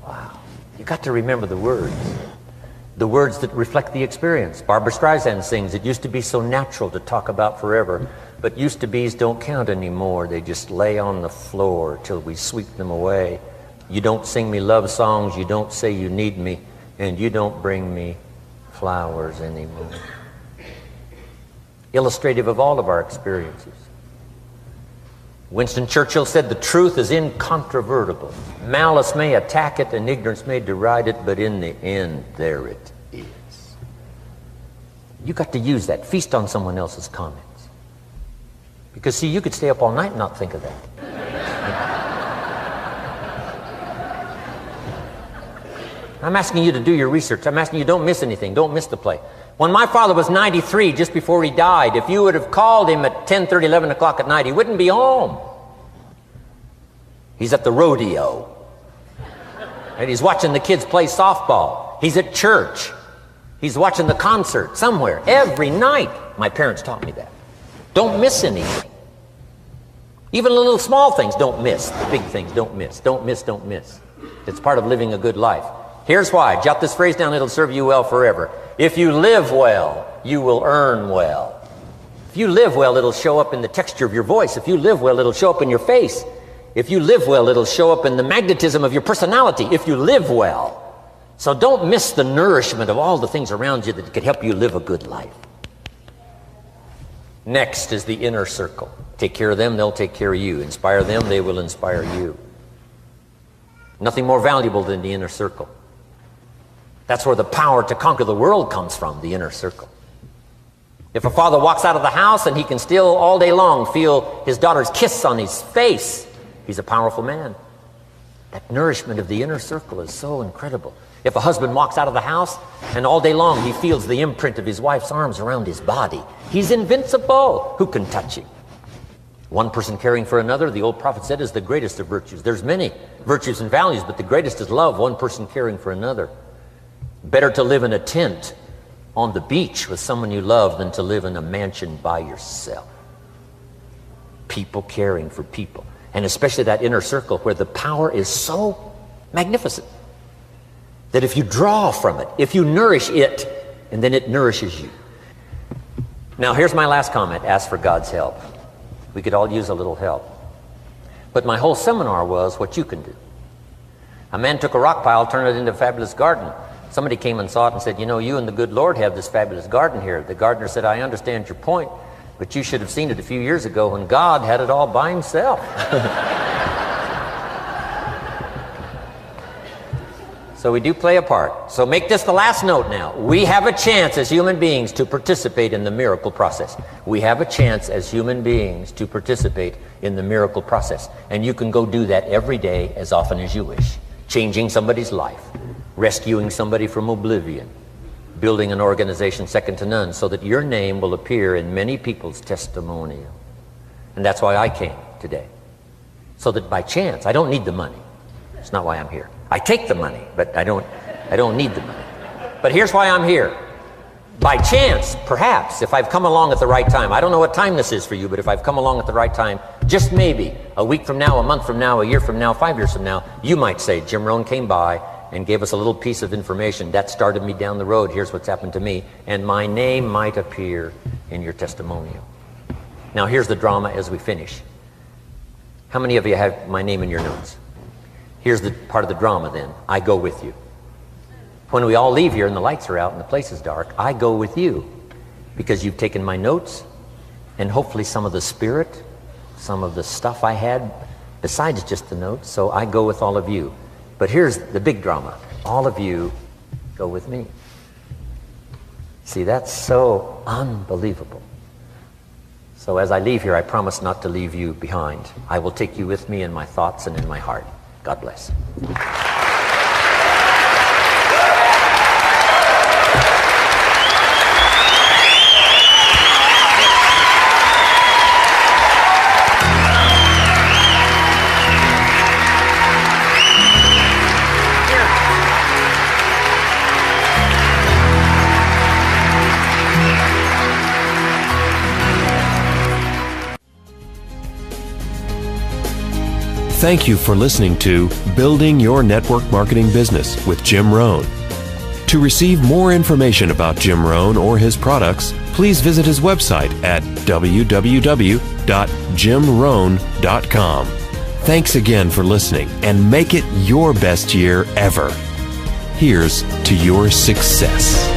Wow. You got to remember the words that reflect the experience. Barbra Streisand sings, "It used to be so natural to talk about forever, but used to be's don't count anymore. They just lay on the floor till we sweep them away. You don't sing me love songs, you don't say you need me, and you don't bring me flowers anymore." Illustrative of all of our experiences. Winston Churchill said, "The truth is incontrovertible. Malice may attack it and ignorance may deride it, but in the end, there it is." You got to use that. Feast on someone else's comments. Because, see, you could stay up all night and not think of that. I'm asking you to do your research. I'm asking you, don't miss anything. Don't miss the play. When my father was 93, just before he died, if you would have called him at 10:30, 11 o'clock at night, he wouldn't be home. He's at the rodeo. And he's watching the kids play softball. He's at church. He's watching the concert somewhere. Every night. My parents taught me that. Don't miss anything. Even the little small things, don't miss. The big things, don't miss. Don't miss, don't miss. It's part of living a good life. Here's why. Jot this phrase down. It'll serve you well forever. If you live well, you will earn well. If you live well, it'll show up in the texture of your voice. If you live well, it'll show up in your face. If you live well, it'll show up in the magnetism of your personality. If you live well. So don't miss the nourishment of all the things around you that could help you live a good life. Next is the inner circle. Take care of them, they'll take care of you. Inspire them, they will inspire you. Nothing more valuable than the inner circle. That's where the power to conquer the world comes from, the inner circle. If a father walks out of the house and he can still all day long feel his daughter's kiss on his face, he's a powerful man. That nourishment of the inner circle is so incredible. If a husband walks out of the house and all day long he feels the imprint of his wife's arms around his body, he's invincible. Who can touch him? One person caring for another, the old prophet said, is the greatest of virtues. There's many virtues and values, but the greatest is love, one person caring for another. Better to live in a tent on the beach with someone you love than to live in a mansion by yourself. People caring for people. And especially that inner circle where the power is so magnificent that if you draw from it, if you nourish it, and then it nourishes you. Now here's my last comment. Ask for God's help. We could all use a little help. But my whole seminar was what you can do. A man took a rock pile, turned it into a fabulous garden. Somebody came and saw it and said, "You know, you and the good Lord have this fabulous garden here." The gardener said, "I understand your point, but you should have seen it a few years ago when God had it all by himself." So we do play a part. So make this the last note now. We have a chance as human beings to participate in the miracle process. We have a chance as human beings to participate in the miracle process. And you can go do that every day as often as you wish. Changing somebody's life. Rescuing somebody from oblivion. Building an organization second to none so that your name will appear in many people's testimonial. And that's why I came today. so that by chance, I don't need the money. It's not why I'm here. I take the money, but I don't need the money. But here's why I'm here. By chance, perhaps, if I've come along at the right time, I don't know what time this is for you, but if I've come along at the right time, just maybe, a week from now, a month from now, a year from now, 5 years from now, you might say, Jim Rohn came by and gave us a little piece of information that started me down the road. Here's what's happened to me. And my name might appear in your testimonial. Now here's the drama as we finish. How many of you have my name in your notes? Here's the part of the drama then. I go with you. When we all leave here and the lights are out and the place is dark, I go with you because you've taken my notes and hopefully some of the spirit, some of the stuff I had besides just the notes. So I go with all of you. But here's the big drama. All of you go with me. See, that's so unbelievable. So as I leave here, I promise not to leave you behind. I will take you with me in my thoughts and in my heart. God bless. Thank you for listening to Building Your Network Marketing Business with Jim Rohn. To receive more information about Jim Rohn or his products, please visit his website at www.jimrohn.com. Thanks again for listening, and make it your best year ever. Here's to your success.